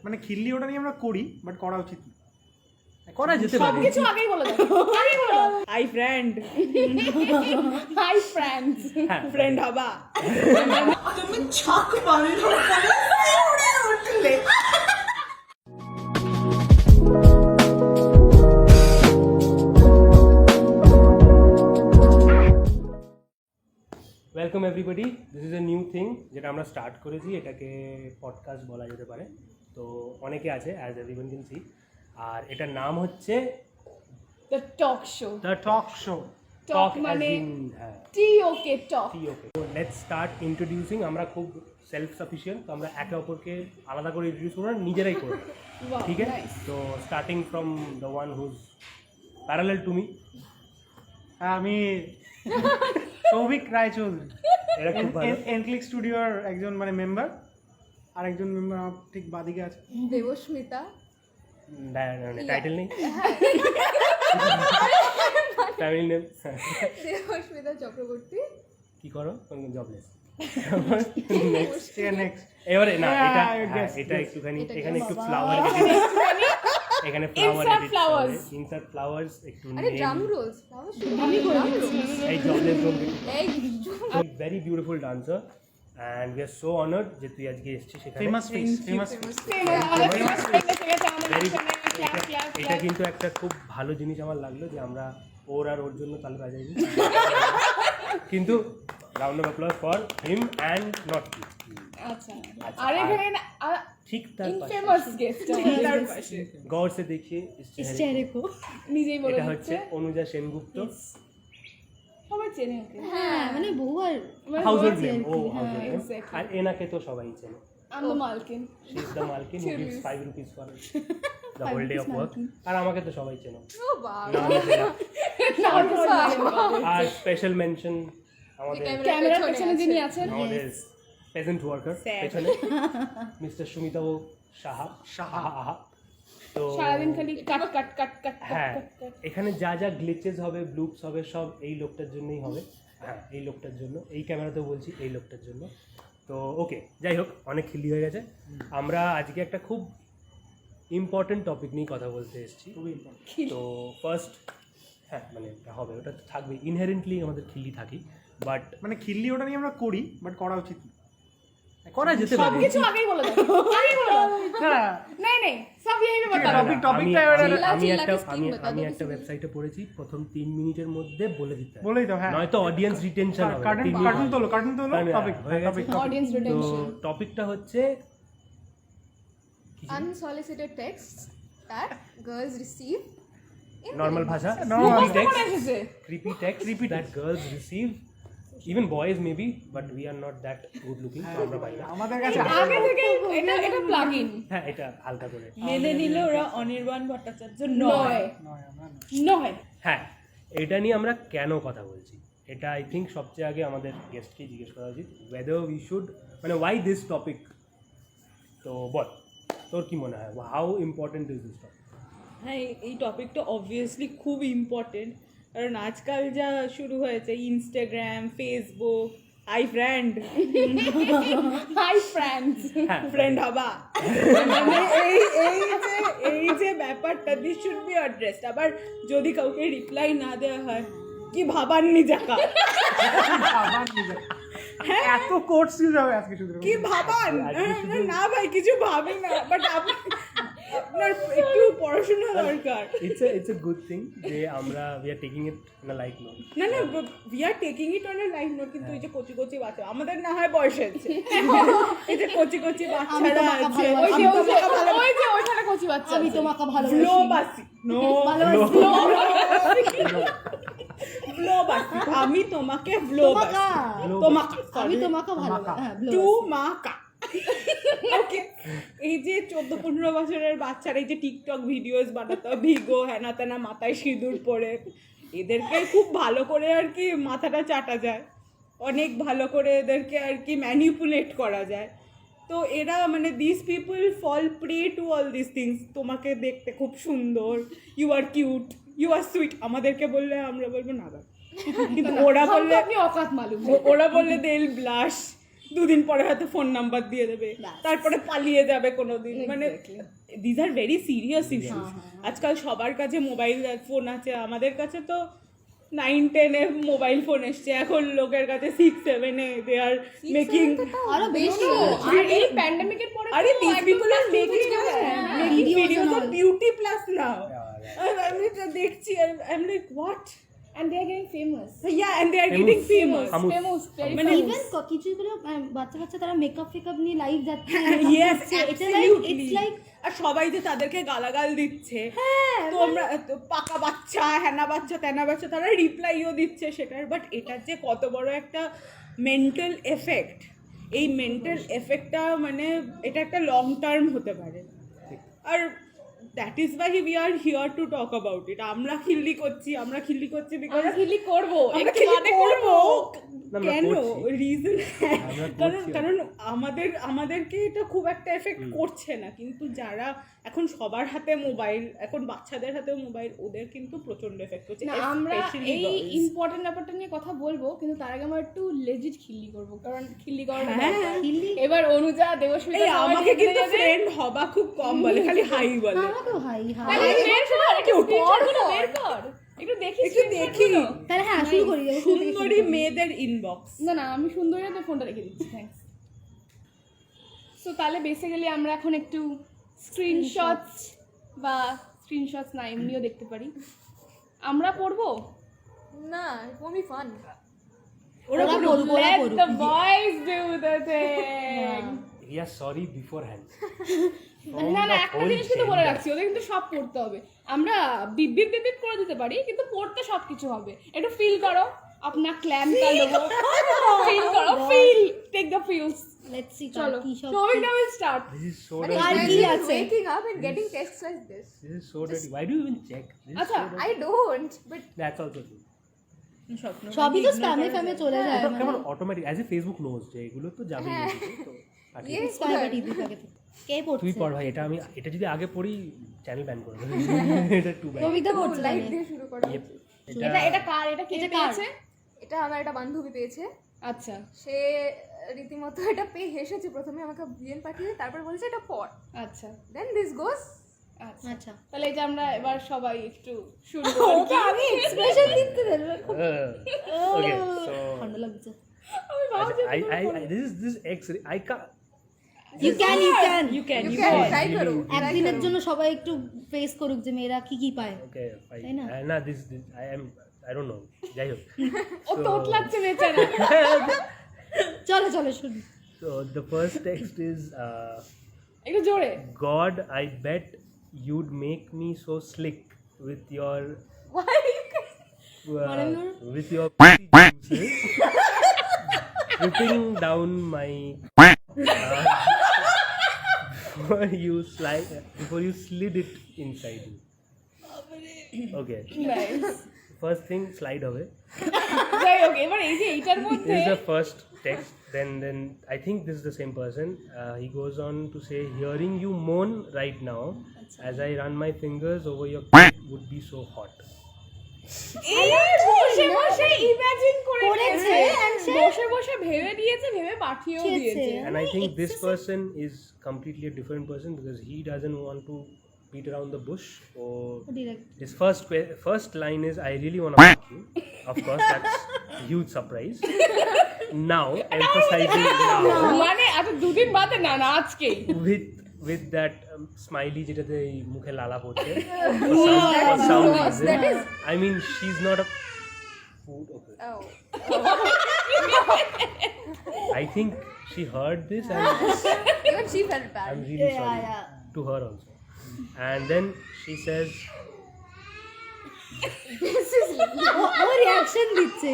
মানে খিল্লি ওটা নিয়ে আমরা করি, বাট করা উচিত না। করা যেতে পারে। সবকিছু আগেই বলে দাও। আগেই বলে দাও। Hi friend, hi friends. Friend হবা। তুমি ছক বন্ধ করে উড়ে উঠলে। Welcome everybody, this is a new thing যেটা আমরা স্টার্ট করেছি, এটাকে পডকাস্ট বলা যেতে পারে। তো অনেকে আছে, অ্যাজ এভরিওয়ান ক্যান সি, আর এটার নাম হচ্ছে the talk show. The talk show. Talk মানে হ্যাঁ, টিওকে টক। ওকে। তো লেটস স্টার্ট ইন্ট্রোডিউসিং। আমরা খুব সেলফ সাফিসিয়েন্ট, তো আমরা একে অপরকে আলাদা করে ইন্ট্রোডিউস করবো না, নিজেরাই করবো, Wow, ঠিক আছে? nice. তো starting from the one whose parallel to me. আমি সৌভিক রায়চৌধুরী, এটা খুব ভালো। এনক্লিক স্টুডিওর একজন মানে মেম্বার, আর একজন মেম্বার আমার ঠিক বাদিকে আছে। দেবস্মিতা। টাইটেল নেই, ফ্যামিলি নেম। দেবস্মিতা চক্রবর্তী। কি করো? জবলেস। নেক্সট এবারে না, হ্যাঁ, এটা guess, এটা guess. একটুখানি এটা এখানে guess. একটু বাবা। ফ্লাওয়ার এখানে Insert flowers. ইনসার্ট ফ্লাওয়ার্স একটু আরে ড্রাম নেম। রোলস। আমি করে এই জবলেস রোল। এই very beautiful dancer and we are so honoured যে তুই আজকে এসেছিস সেখানে। ফেমাস ফেমাস এটা কিন্তু একটা খুব ভালো জিনিস আমার লাগলো যে আমরা ওর আর ওর জন্য তালে বাজাইনি, কিন্তু round of applause for him and not you. আচ্ছা। আর এখানে ঠিক তার পাশে ইনফেমাস গেস্ট তার পাশে गौर से देखिए इस चेहरे को। নিজেই বলে এটা হচ্ছে দিচ্ছে। অনুজা সেনগুপ্ত, সবাই চেনে ওকে। হ্যাঁ মানে বহুবার হাউসহোল্ড নেম। ও হ্যাঁ, হাউসহোল্ড নেম। exactly. আর এনাকে তো সবাই চেনে। আমি মালকিন। She is the malkin who gives 5 rupees for the whole day of rupees work. আর আমাকে তো সবাই চেনো। ও বাবা। নাম আর স্পেশাল মেনশন আমাদের ক্যামেরার পেছনে যিনি আছেন আমাদের প্রেজেন্ট ওয়ার্কার পেছনে মিস্টার সুমিতা সাহা। তো সারাদিন খালি কাট কাট কাট কাট হ্যাঁ, এখানে যা যা গ্লিচেস হবে, ব্লুপস হবে, সব এই লোকটার জন্যই হবে। হ্যাঁ, এই লোকটার জন্য, এই ক্যামেরাতেও বলছি এই লোকটার জন্য। তো ওকে, যাই হোক, অনেক খিল্লি হয়ে গেছে। আমরা আজকে একটা খুব ইম্পর্টেন্ট টপিক নিয়ে কথা বলতে এসেছি। খুবই ইম্পর্টেন্ট। তো ফার্স্ট, হ্যাঁ মানে এটা হবে, ওটা তো থাকবে, ইনহেরেন্টলি আমাদের খিল্লি থাকি, বাট মানে খিল্লি ওটা নিয়ে আমরা করি, বাট করা উচিত না। করা যেতে পারে। সবকিছু আগেই বলে দাও। আগেই বলে দাও। না, नहीं नहीं सब यही पे बता topic- दो। টপিকটা আমি চিল্লা একটা के scheme बता दो আমি किसी একটা को। ওয়েবসাইটে পড়েছি, প্রথম 3 মিনিটের মধ্যে বলে দিতে হবে, বলেই তো, হ্যাঁ। নয়তো অডিয়েন্স রিটেনশন হবে। কার্টুন 3 মিনিট কার্টুন তোলো হ্যাঁ, টপিক হয়ে গেছে। Audience তো retention. টপিকটা হচ্ছে Unsolicited texts that girls receive in normal ভাষা, Normal creepy কখন text, এসেছে? creepy text that girls receive, even boys maybe, but we are not that good looking, তো আমরা পাই না। আমাদের কাছে আগে থেকে এটা প্লাগ ইন হ্যাঁ, এটা হালকা করে। মেনে নিল ওরা অনির্বাণ ভট্টাচার্য নয় নয়, আমরা নয়। নয় হ্যাঁ, এটা নিয়ে আমরা কেন কথা বলছি, এটা আই থিঙ্ক সবচেয়ে আগে আমাদের গেস্টকেই জিজ্ঞেস করা উচিত, whether we should, মানে why this topic। তো বল, তোর কি মনে হয়, how important is this topic? হ্যাঁ, এই টপিকটা অবভিয়াসলি খুব ইম্পর্টেন্ট, কারণ আজকাল যা শুরু হয়েছে Instagram, Facebook, hi friend, hi friends friend হবা, মানে এই যে ব্যাপারটা দিস শুড বি অ্যাড্রেসড। আবার যদি কাউকে রিপ্লাই না দেওয়া হয়, কি ভাবাননি জাকা, আবার নিজে। এত কোর্স ইউজ হবে আজকে শুধু। কি ভাবান, না ভাই কিছু ভাবি না, বাট আপনার একটু পড়াশোনা দরকার। ইটস এ গুড থিং যে আমরা we are taking it in a light note. না we are taking it on a life note, কিন্তু এই যে কচি কচি বাচ্চা, আমাদের না হয় বয়স হয়েছে, এই যে কচি কচি বাচ্চারা আছে, ওই যে ওইখানে কচি বাচ্চা আমি আছে। তোমাকে ফ্লোবাসি, ফ্লোবাসি, আমি তোমাকে ফ্লোবাসি, তোমাকে আমি তোমাকে ভালো হ্যাঁ টু মাকা। ওকে, এই যে 14-15 বছরের বাচ্চারা এই যে টিকটক ভিডিওস বানাতো, ভিগো হ্যানা তেনা, মাথায় সিঁদুর পরে, এদেরকে খুব ভালো করে আর কি মাথাটা চাটা যায়, অনেক ভালো করে এদেরকে আর কি ম্যানিপুলেট করা যায়। তো এরা মানে this people fall prey to all this things. তোমাকে দেখতে খুব সুন্দর, you are cute, you are sweet, আমাদেরকে বললে আমরা বলবো না, কিন্তু ওরা বললে আপনি অকাত মালুম ওরা বললে দে উইল ব্লাশ, দুদিন পরে হয়তো ফোন নাম্বার দিয়ে দেবে, তারপরে পালিয়ে যাবে কোনোদিন। মানে these are very serious issues. আজকাল সবার কাছে মোবাইল ফোন আছে, আমাদের কাছে তো 9-10 মোবাইল ফোন এসছে, এখন লোকের কাছে 6-7 দে আর মেকিং। আরো বেশি আর এই প্যান্ডেমিকের পরে আরে তো these একদম people are making Videos videos of and all. beauty plus now. আমি তো দেখছি, I'm like what? and they are getting famous. Yeah, and they are getting famous. Famous. Famous, very মানে famous. ইভেন কিছুগুলো বাচ্চা তারা makeup ফেকআপ নিয়ে live যাচ্ছে। Yes, এটা লাইক ইটস absolutely. লাইক আর সবাই যে তাদেরকে গালাগাল দিচ্ছে, তোমরা তো পাকা বাচ্চা, হ্যানা বাচ্চা, তেনা বাচ্চা, তারা রিপ্লাইও দিচ্ছে সেটার। বাট এটার যে কত বড় একটা মেন্টাল এফেক্ট, এই মেন্টাল এফেক্টটা মানে এটা একটা লং টার্ম হতে পারে। আর that is why we are here to talk about it. আমরা খিল্লি করছি বিকজ আমরা খিল্লি করবো, আমরা একটু খিল্লি বাদে করবো। না, আমরা কেন করছি। রিজন? আমরা কারণ করছি। কারণ আমাদেরকে এটা খুব একটা এফেক্ট করছে না, কিন্তু যারা এখন সবার হাতে মোবাইল, এখন বাচ্চাদের হাতেও মোবাইল, ওদের কিন্তু প্রচন্ড এফেক্ট করছে। না আমরা especially এই girls. ইম্পর্টেন্ট ব্যাপারটা নিয়ে কথা বলবো, কিন্তু তার আগে আমরা একটু লেজিট খিল্লি করবো, কারণ খিল্লি করার হ্যাঁ, খিল্লি। এবার অনুজা দেবস্মিতা এই সবাই আমাকে ঢুকে কিন্তু যাবে। ফ্রেন্ড হবা খুব কম বলে, খালি হাই বলে। আমাকেও হাই আরে বের কর, একটু screenshot গুলো বের কর, একটু দেখি একটু screenshot দেখি। গুলো। তাহলে হ্যাঁ শুরু করি যাবো। সুন্দরী মেয়েদের ইনবক্স। না আমি সুন্দরী তো ফোনটা রেখে দিচ্ছি, থ্যাঙ্কস। সো তাহলে বেসিক্যালি আমরা এখন একটু স্ক্রিনশটস বা স্ক্রিনশটস না এমনিও দেখতে পারি। আমরা পড়বো, না, it won't be fun. ওরা করুক, ওরা let করুক। the boys do the thing. We are sorry beforehand. না একটা জিনিস কিন্তু বলে রাখছি, ওদের কিন্তু সব পড়তে হবে। আমরা বিপ করে দিতে পারি, কিন্তু পড়তে সব কিছু হবে। একটু ফিল করো, अपना ক্ল্যাম কা লোগো, ফিল করো, feel, take the feels. Let's see চলো, কি সব Souvik now will start. This is so And dirty. আর কি imagine আছে? waking up and getting texts like this. This is so dirty. Why do you even check? This is আচ্ছা, so dirty. I don't, but That's also true. সবই তো স্প্যামে ফ্যামে চলে যায়। এটা কেমন automatic as a Facebook knows যে এগুলো তো যাবে তো পাঠিয়ে yes, প্রাইভেট ইদি থাকে তো। কে তুই পড়ছে? পড় ভাই, এটা যদি আগে পড়ি চ্যানেল ব্যান করে দেবে। এটা টু ব্যাড। কবিতা পড়ছে লাইট তাহলে। দিয়ে শুরু করা Yep. উচিত। এটা কার, এটা কে এটা কার? পেয়েছে? এটা আমার একটা বান্ধবী পেয়েছে। আচ্ছা সে রীতিমতো এটা পেয়ে হেসেছে, প্রথমে আমাকে ভিএন পাঠিয়ে তারপর বলছে এটা পড়, আচ্ছা দেন দিস গোস। আচ্ছা আচ্ছা তাহলে এটা আমরা এবার সবাই একটু শুরু করি। ওকে আমি এক্সপ্রেশন দিতে দেব। Okay, so ঠান্ডা লাগছে। আমি ভাবছি I this X I can't. You can You you can. Can try করো। একদিনের জন্য সবাই একটু ফেস করুক যে মেয়েরা কি পায়। Okay, fine. তাই না? না this I don't know. যাই হোক। ও তোতলাচ্ছে বেচারা। চলো শুনি। So the first text is একটু জোরে। God, I bet you'd make me so slick with your with your juices dripping down my before you slid it inside me. Okay, Nice. first thing slide away. যাই হোক, এবার এই যে এইটার মধ্যে This is the first text. Then I think this is the same person. He goes on to say, hearing you moan right now as I run my fingers over your would be so hot. এই বসে বসে imagine করেছে, করেছে, and সে- বসে বসে ভেবে দিয়েছে, ভেবে পাঠিয়েও দিয়েছে। দিয়েছে। And I think this person is completely a different person because he doesn't want to beat around the bush. Or direct his first line is, I really want to fuck you. Of course, that's a huge surprise. Now, emphasizing now মানে আচ্ছা দুদিন বাদে না আজকেই। with that smiley যেটাতে এই মুখে লালা পড়ছে for some reason. I mean, she's not a food. Okay. Oh. I think she heard this and Even she felt bad. I'm really sorry to her also. And then she says, ও reaction দিচ্ছে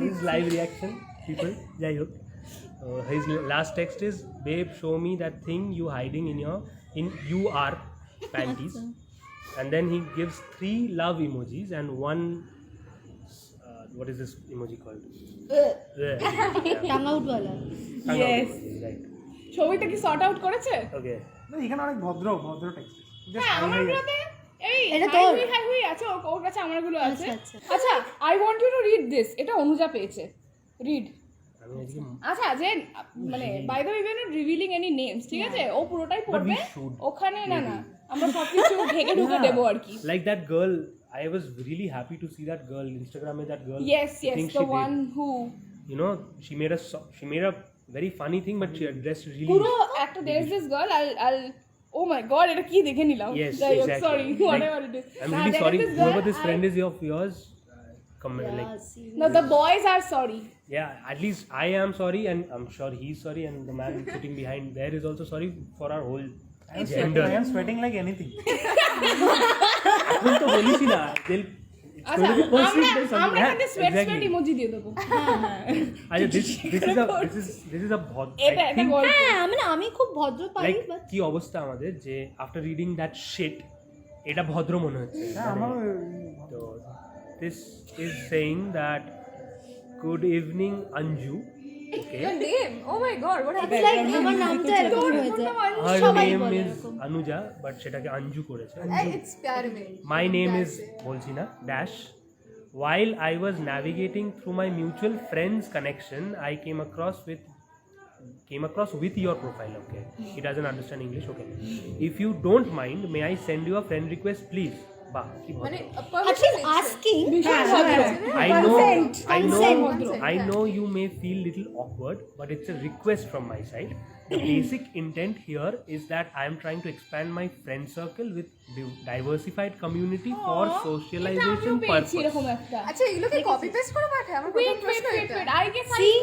his live reaction, people, jai ho. His last text is, babe, show me that thing you hiding in your panties. And then he gives 3 love emojis and 1 what is this emoji called? Tongue out वाला। Tongue out Yes. emoji, right. ছবিটা কি sort out করেছে? Okay. না, এখানে অনেক ভদ্র text. হ্যাঁ আমারগুলোতে এই এটা হাই তোর? হুই আছে, ওর কাছে আমারগুলো আছে। আচ্ছা। আচ্ছা I want you to read this. এটা অনুজা পেয়েছে, রিড। আমি আজকে আচ্ছা যে মানে by the way we are not revealing any names, ঠিক আছে? ও পুরোটাই পড়বে should, ওখানে, না না আমরা সবকিছু ঢেকে ঢুকে দেবো আর কি। like that girl, I was really happy to see that girl Instagram में, that girl. Yes, I think the she did. one who You know, she made a very funny thing, but she dressed really. পুরো একটা there is this girl, I'll oh my god এটা কি দেখে নিলাম, Yes, যাই হোক, exactly. sorry Like, whatever it is. I'm Nah, really there is sorry. this girl, Whoever this friend is of yours, comment like. No, the boys are sorry. Yeah, at least I am sorry, and I'm sure he's sorry, and the man sitting behind there is also sorry for our whole gender. I am sweating like anything. এখন তো বলিস না, আচ্ছা আমরা এখানে sweat emoji দিয়ে দেবো। আচ্ছা this is a এটা একটা গল্প। হ্যাঁ আমি খুব ভদ্র পারি, লাইক বাট কি অবস্থা আমাদের যে আফটার রিডিং দ্যাট শিট এটা ভদ্র মনে হচ্ছে। আমার তো this is saying that good evening Anju. Okay. Your name? Oh my god, what it's happened? Like আমার নামটা এরকম হয়ে যায়, Her সবাই name বলে is এরকম। Anuja, but সেটাকে অঞ্জু করেছে। It's pyar mein. My name is বলছি না dash. While I was navigating through my mutual friends connection, I came across with your profile. Okay, he doesn't understand English. Okay, if you don't mind, may I send you a friend request, please? Bah, ki bhadra. মানে At least asking, I know you may feel little awkward, but it's a request from my side. The basic intent here is that I am trying to expand my friend circle with diversified community for এটা socialization আমিও পেয়েছি purpose. এরকম একটা। আচ্ছা এগুলো কি copy paste করে পাঠায়? আমার প্রথম প্রশ্ন এটা। I guess See,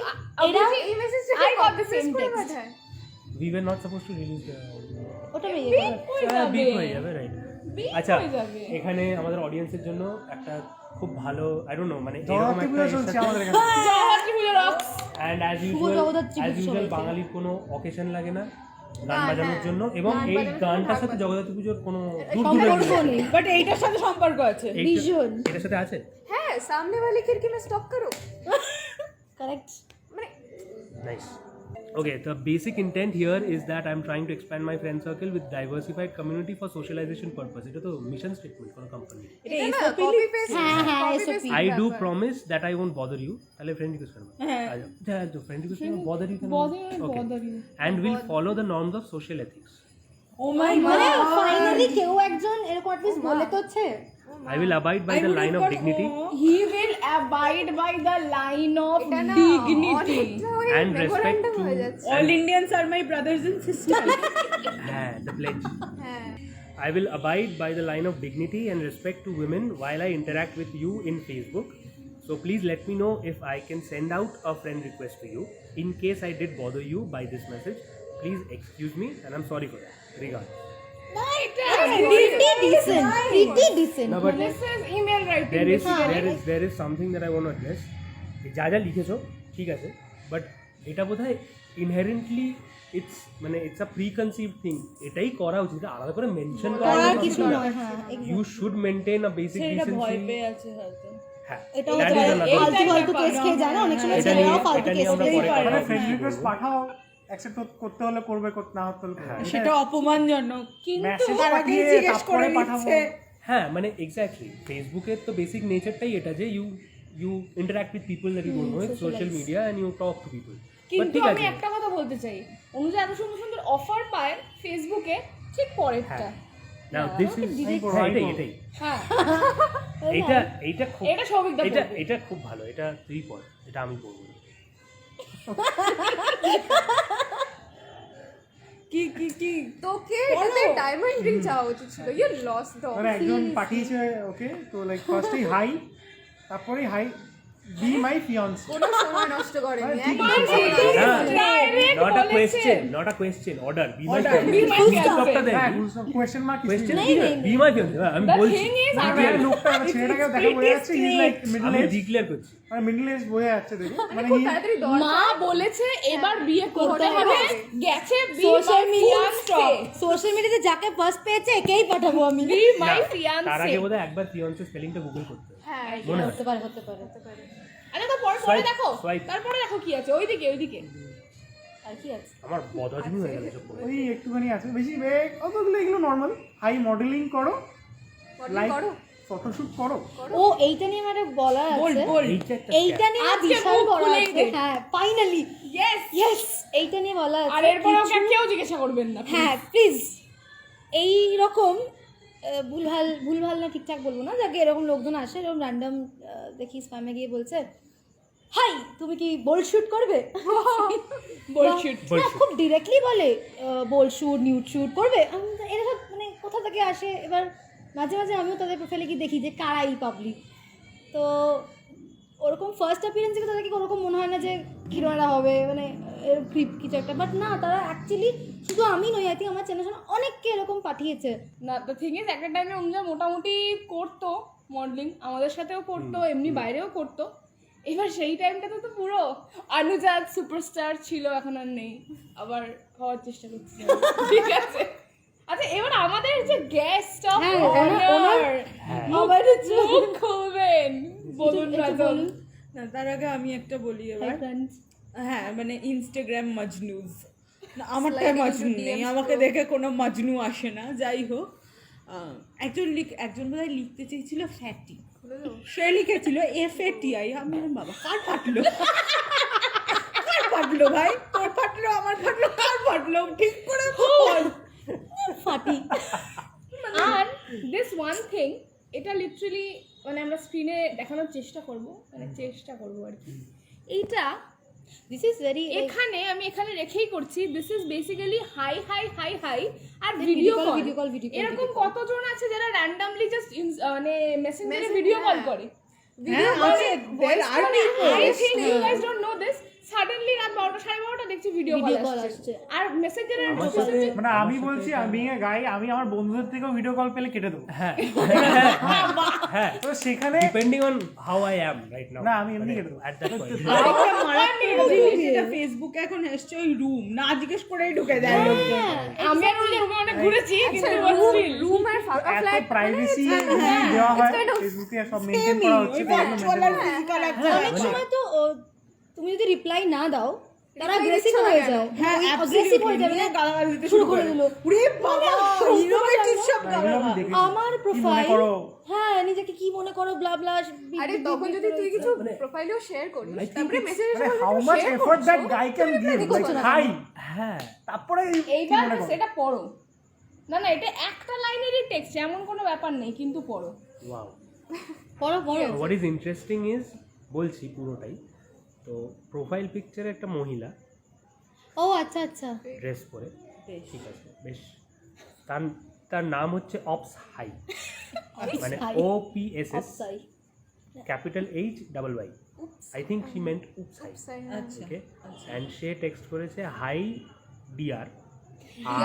এই মেসেজটা I got the same করে text. পাঠায়? We were not supposed to release the ওটা মেয়ে হয়ে যাবে। beep হয়ে যাবে, right? Beep আচ্ছা, হয়ে যাবে। এখানে আমাদের অডিয়েন্সের জন্য একটা খুব ভালো আই ডোন্ট নো মানে এরকম জগদ্ধাত্রী পুজো চলছে আমাদের এখানে। জগদ্ধাত্রী পুজো rocks। And as Jagaddhatri Puja usual সবাইকে। বাঙালির কোনো অকেশন লাগে না গান বাজানোর জন্য, এবং এই গানটার সাথে জগদ্ধাত্রী পুজোর কোনো দূর দূরের সম্পর্ক নেই, বাট এইটার সাথে সম্পর্ক আছে। ভীষণ এটার সাথে আছে। হ্যাঁ, সামনে वाली खिड़की में स्टॉप करो। কারেক্ট। মানে Nice. Okay, the basic intent here is that I'm trying to expand my friend circle with diversified community for socialization purpose. এটা তো মিশন স্টেটমেন্ট কোনো কোম্পানি। এটা না কপি পেস্ট। হ্যাঁ, copy SOP paste I do ব্যাপার। promise that I won't bother you. তাহলে friend request করব। আচ্ছা, তো ফ্রেন্ড রিকোয়েস্ট করব, bother you কেন? Okay. bother you. And will follow the norms of social ethics. ও মাই মানে ফাইনালি কেউ একজন এরকম অ্যাটলিস্ট বলে তোছে। I will abide by the line of dignity He will abide by the line of এটা না dignity. অনেকটা ওই and respect memorandum to হয়ে যাচ্ছে। All Indians are my brothers and sisters. the pledge. হ্যাঁ। I will abide by the line of dignity and respect to women while I interact with you in Facebook. So please let me know if I can send out a friend request to you. In case I did bother you by this message, please excuse me and I'm sorry for that. Regards. Pretty decent. No, but This is email writing. there is something that I want to address. যা যা লিখেছো ঠিক আছে, but এটা বোধহয় inherently it's a প্রিকনসিভড thing. এটাই করা উচিত, এটা আলাদা করে মেনশন করার করা কিছু নয়, হ্যাঁ you should maintain a basic এটা ভয় ডিসেন্সি। পেয়ে আছে হয়তো। হ্যাঁ, এটাও that is another thing. ফালতু ফালতু কেস খেয়ে যায় না অনেক সময়, এটা নিয়ে- ছেলেরাও ফালতু এটা নিয়ে কেস আমরা খেয়ে পরে যায়। কথা মানে বলবো। ফ্রেন্ড রিকোয়েস্ট পাঠাও, অ্যাকসেপ্ট করতে হলে করবে, করতে না হলে করবে। সেটা অপমানজনক। মেসেজ তার আগেই পাঠিয়ে জিজ্ঞেস করে তারপরে পাঠাবো। নিচ্ছে। হ্যাঁ মানে এক্স্যাক্টলি ফেসবুকের তো বেসিক নেচারটাই এটা যে you interact with people that you don't know, social media and you talk to people. কিন্তু আমি একটা কথা বলতে চাই, অনুজা এত সুন্দর সুন্দর অফার পায় ফেসবুকে, ঠিক পরেরটা। নাও দিস ইজ এটাই হ্যাঁ এইটা খুব এটা সৌভিকদা বলবে। এটা খুব ভালো, এটা তুই পড়, এটা আমি পড়বো। কি কি কি তোকে এটাতে ডায়মন্ড রিং চাওয়া উচিত ছিল। ইউ লস্ট দ্য মানে একজন পাঠিয়েছে ওকে, তো লাইক ফার্স্টই হাই, তারপরে হাই বি মাই ফিয়ান্সে। কোনো সময় নষ্ট করেনি। ঠিক একদম আছে। Direct নট আ বলেছে। Question order B my Be my fiancé. হ্যাঁ, কোয়েশ্চেন মার্ক কোয়েশ্চেন নেই, নেই, বি মাই ফিয়ান্সে। আমি The বলছি, thing is, লোকটা ছেলেটাকে দেখা বোঝা যাচ্ছে হি ইজ লাইক মিডল আমি এজ, ডিক্লেয়ার করছি। মানে মিডল এজ বোঝা যাচ্ছে দেখে, মানে খুব হি তাড়াতাড়ি দরকার। মা বলেছে এবার বিয়ে করতে করতে হবে, হবে। গেছে বি সোশ্যাল মাই মিডিয়া ফিয়ান্সে। সোশ্যাল মিডিয়াতে যাকে ফার্স্ট পেয়েছে একেই পাঠাবো আমি। বি মাই না, তার ফিয়ান্সে। আগে বোধহয় একবার ফিয়ান্সে স্পেলিংটা গুগল করতে হবে। হ্যাঁ, মনে হয় হতে পারে হতে পারে। আচ্ছা তো পরে Swipe, দেখো, swipe. তারপরে দেখো কি আছে ওইদিকে। আর কি আছে? আমার বদহজমি হয়ে গেল এসব পড়ে। ওই একটুখানি আছে, বেশি অতগুলো এগুলো নর্মাল। হাই মডেলিং করো, মডেলিং লাইক করো। ফটোশুট করো? ও এইটা নিয়ে আমার বলার আছে, এইটা একটা এইটা নিয়ে আমার আজকে বিশাল মুখ বলার খুলেই আছে। দে। হ্যাঁ ফাইনালি ইয়েস এইটা নিয়ে বলা আর আছে। এরপরে ওকে কেউ জিজ্ঞাসা করবেন না হ্যাঁ প্লিজ, এই রকম ভুলভাল না ঠিকঠাক বলবো না, যাকে এরকম লোকজন আসে এরকম র্যান্ডম দেখি স্প্যামে গিয়ে বলছে হাই তুমি কি বোল্ড শুট করবে, Bullshit. না, খুব ডিরেক্টলি বলে বোল্ড শুট নিউড শুট করবে। এরা সব মানে কোথা থেকে আসে, এবার মাঝে মাঝে আমিও তাদের প্রোফাইলে গিয়ে দেখি যে কারা এই পাবলিক। তো ওরকম ফার্স্ট অ্যাপিয়ারেন্স থেকে তাদেরকে ওরকম মনে হয় না যে কিরোনা হবে, মানে ক্রিপ কিছু একটা, বাট না, তারা অ্যাকচুয়ালি শুধু আমি নই, আই থিঙ্ক আমার চেনাশোনা অনেককে এরকম পাঠিয়েছে। না দ্য থিং ইজ একটা টাইমে অনুজা মোটামুটি করতো মডেলিং, আমাদের সাথেও করতো, এমনি বাইরেও করতো। এবার সেই টাইমটাতে তো পুরো অনুজা সুপারস্টার ছিল, এখন আর নেই, আবার হওয়ার চেষ্টা করছি। ঠিক আছে, আচ্ছা এবার আমাদের যে গেস্ট অফ হ্যাঁ, অনার আবার মুখ খুলবেন, বলুন একটু রাজন। বলুন। না তার আগে আমি একটা বলি এবার। হ্যাঁ মানে ইনস্টাগ্রাম মজনুজ, না আমারটাই Sliding মজনু into নেই, DMs আমাকে দেখে কোনো মজনু আসে না। যাই হোক, একজন বোধহয় লিখতে চেয়েছিল ফ্যাটি, সে লিখেছিল FATI। আমি বললাম, বাবা কার ফাটলো, কার ফাটলো ভাই, তোর ফাটলো, আমার ফাটলো, কার ফাটলো, ঠিক করে বল। ফাটি আর দিস ওয়ান থিং, এটা লিটারালি মানে আমরা স্ক্রিনে দেখানোর চেষ্টা করব, মানে চেষ্টা করব আর কি। এইটা দিস ইজ ভেরি এখানে আমি এখানে রেখেই করছি, this is basically hi hi hi hi আর Then video video call, call. video call, video call, এরকম video call. কতজন আছে যারা র্যান্ডমলি জাস্ট মানে মেসেঞ্জারে ভিডিও কল করে? হ্যাঁ আছে, there are people. I think you guys don't know this. Suddenly রাত 12টা 12:30 দেখছি ভিডিও Video কল call আসছে। আসছে। আর মেসেঞ্জারে আমার সাথে মানে আমি বলছি, আমি গাই, আমি আমার বন্ধুদের থেকেও ভিডিও কল পেলে কেটে দেবো। হ্যাঁ হ্যাঁ, তো সেখানে depending on how I am right now, না, আমি এমনি কেটে দেবো। At that point. আরেকটা মারাত্মক জিনিস যেটা ফেসবুকে এখন এসছে, ওই রুম না জিজ্ঞেস করেই ঢুকে যায় লোকজন। আমি আর ওই রুমে অনেক ঘুরেছি, কিন্তু রুম আর ফাঁকা এত ফ্ল্যাট প্রাইভেসি দেওয়া হয় ফেসবুকে, সব মেনটেন করা হচ্ছে, তো এগুলো ভার্চুয়াল আর maintain করা। ফিজিক্যাল একটা অনেক সময় তো তুমি যদি রিপ্লাই না দাও তারা অ্যাগ্রেসিভ হয়ে যায়, হ্যাঁ অ্যাগ্রেসিভ হয়ে যাবে, নিয়ে গালাগালি দিতে শুরু করে দিল। ওরে বাবা, ইনোভেটিভ সব না, এগুলো আমি গালাগালি। দেখেছি। আমার কি মনে প্রোফাইল, করো? হ্যাঁ নিজেকে কি মনে করো ব্লা ব্লা। আরে তখন যদি তুই কিছু প্রোফাইলেও শেয়ার করিস, তারপরে মেসেজ মানে how much effort that guy can give, like hi, হ্যাঁ, তারপরে এইবার সেটা পড়ো। না না, এটা একটা লাইনেরই টেক্সট, এমন কোনো ব্যাপার নেই, কিন্তু পড়ো। ওয়াও। পড়ো পড়ো। হোয়াট ইজ ইন্টারেস্টিং ইজ, বলছি পুরোটাই, তো প্রোফাইল পিকচারে একটা মহিলা ও আচ্ছা আচ্ছা, ড্রেস পরে, ঠিক আছে বেশ, তার নাম হচ্ছে অপস হাই, মানে Hi. OPSS sorry capital HYY, I think she meant oops hi, okay, and সে টেক্সট করেছে হাই ডিয়ার,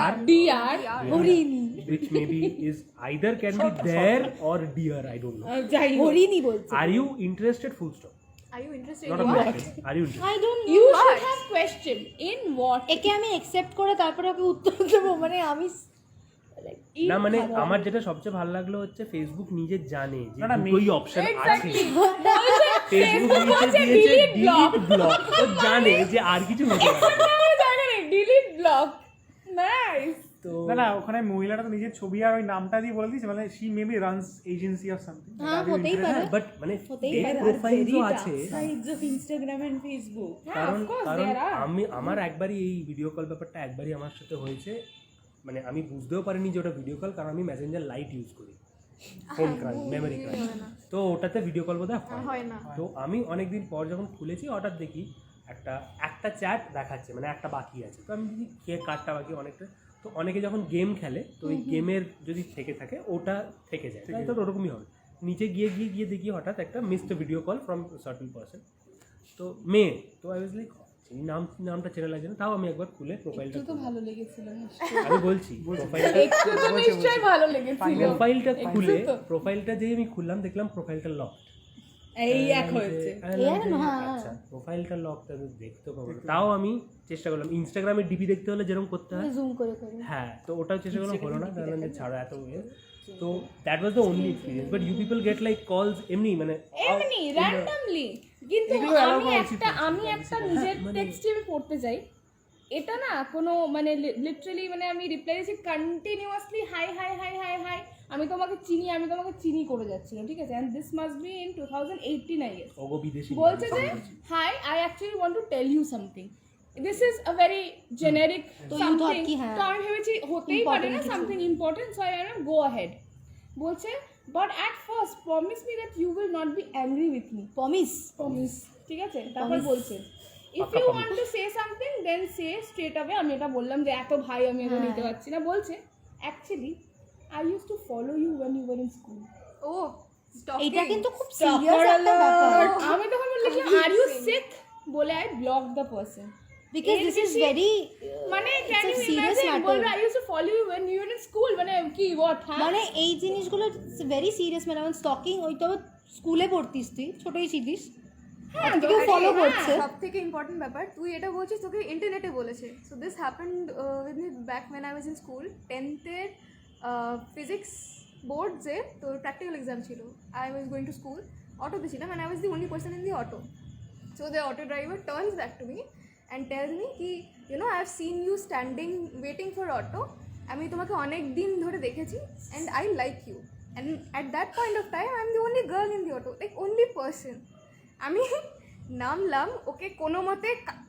আর dear Harini, which maybe is either can be there or dear, I don't know. যাই হোক, হরিণী বলছে। Are you interested? Full stop. Are you interested Not a question. Are you interested? I don't you know, should have question in what. একে আমি accept করে তারপরে ওকে উত্তর দেবো, মানে আমি না মানে আমার যেটা সবচেয়ে ভালো লাগলো হচ্ছে ফেসবুক নিজে জানে যে না, না, দুটোই অপশন আছে, Exactly. ফেসবুক নিচে দিয়েছে ডিলিট ব্লক, ও জানে যে আর কিছু হতে পারে না। Delete block, nice. তো না না, ওখানে মহিলাটা তো নিজের ছবি আর ওই নামটা দিয়ে বলে দিয়েছে, মানে she maybe runs agency or something. হ্যাঁ হতেই পারে। বাট মানে হতেই এই পারে, প্রোফাইলও আছে, sides of Instagram and Facebook. কারণ of course, কারণ there are. আমার একবারই এই ভিডিও কল ব্যাপারটা একবারই আমার সাথে হয়েছে, মানে আমি বুঝতেও পারিনি যে ওটা ভিডিও কল, কারণ আমি মেসেঞ্জার লাইট ইউজ করি, ফোন ক্রাঞ্চ, মেমোরি ক্রাঞ্চ, তো ওটাতে ভিডিও কল বোধহয় হয় না। তো আমি অনেকদিন পর যখন খুলেছি হঠাৎ দেখি একটা চ্যাট দেখাচ্ছে, মানে একটা বাকি আছে, তো আমি দেখি কে কারটা বাকি অনেকটা, তো অনেকে যখন গেম খেলে তো ওই গেমের যদি থেকে থাকে ওটা থেকে যায়, তাই তো ওরকমই হবে। নিচে গিয়ে দেখি হঠাৎ একটা missed video call from certain person, তো মেয়ে, তো আই ওয়াজ লাইক নামটা চেনা লাগছে না, তাও আমি একবার খুলে প্রোফাইলটা, তো ভালো লেগেছিল, আমি বলছি একটু তো নিশ্চয়ই ভালো লেগেছিল। প্রোফাইলটা যেই আমি খুললাম দেখলাম প্রোফাইলটা লক, এই এক হয়েছে। আচ্ছা প্রোফাইলটা লক, আমি দেখতে পাবো না। তাও আমি চেষ্টা করলাম, ইনস্টাগ্রামে ডিপি দেখতে হলে যেরকম করতে হয়, জুম করে করে। হ্যাঁ, তো ওটাও চেষ্টা করলাম, হলো না, কারণ যে ছাড়া এত তো that was the only experience. But you people get like calls এমনি, মানে এমনি র্যান্ডমলি, কিন্তু এগুলো allow করা উচিত আমি একটা নিজের টেক্সট আমি পড়তে চাই, এটা না কোনো মানে লিটারালি মানে আমি রিপ্লাই দিচ্ছি continuously hi hi hi hi hi, আমি তোমাকে চিনি করে যাচ্ছিলাম, ঠিক আছে? And this must be in 2018 I guess. ওগো বিদেশি বলছে যে hi I actually want to tell you something, this is a very generic তো you সামথিং, thought কি হ্যাঁ, তো আমি ভেবেছি হতেই পারে না something important, so I am go ahead. বলছে but at first promise me that you will not be angry with me, promise, ঠিক আছে? তারপর বলছে if you want to say something then say straight away. আমি এটা বললাম যে এত ভাই আমি এটা নিতে পারছি না। বলছে actually I use to follow you when you were in school. ও এটা কিন্তু খুব সিরিয়াস একটা ব্যাপার, আমি তখন বললাম আর ইউ সিক বলে I block the person, because this is very মানে can you serious imagine matter. বলবে I use to follow you when you were in school, মানে কি হোয়াট? মানে এই জিনিসগুলো ভেরি সিরিয়াস ম্যাটার। স্টকিং ওই তো স্কুলে পড়তিস, তুই ছোটই ছিলিস, কেউ ফলো করছে। সব থেকে ইম্পর্টেন্ট ব্যাপার তুই এটা বলছিস তোকে ইন্টারনেটে বলেছে। So this happened with me back when I was in school. 10th এর ফিজিক্স বোর্ড যে তোর প্র্যাকটিক্যাল এক্সাম ছিল, I was going to school, অটোতে ছিলাম and I was the only person in the auto. So the auto driver turns back to me and tells me কি you know I have seen you standing waiting for auto, আমি তোমাকে অনেক দিন ধরে দেখেছি and I like you. And at that point of time I am the only girl in the auto, like only person. আমি নামলাম, okay কোনো মতে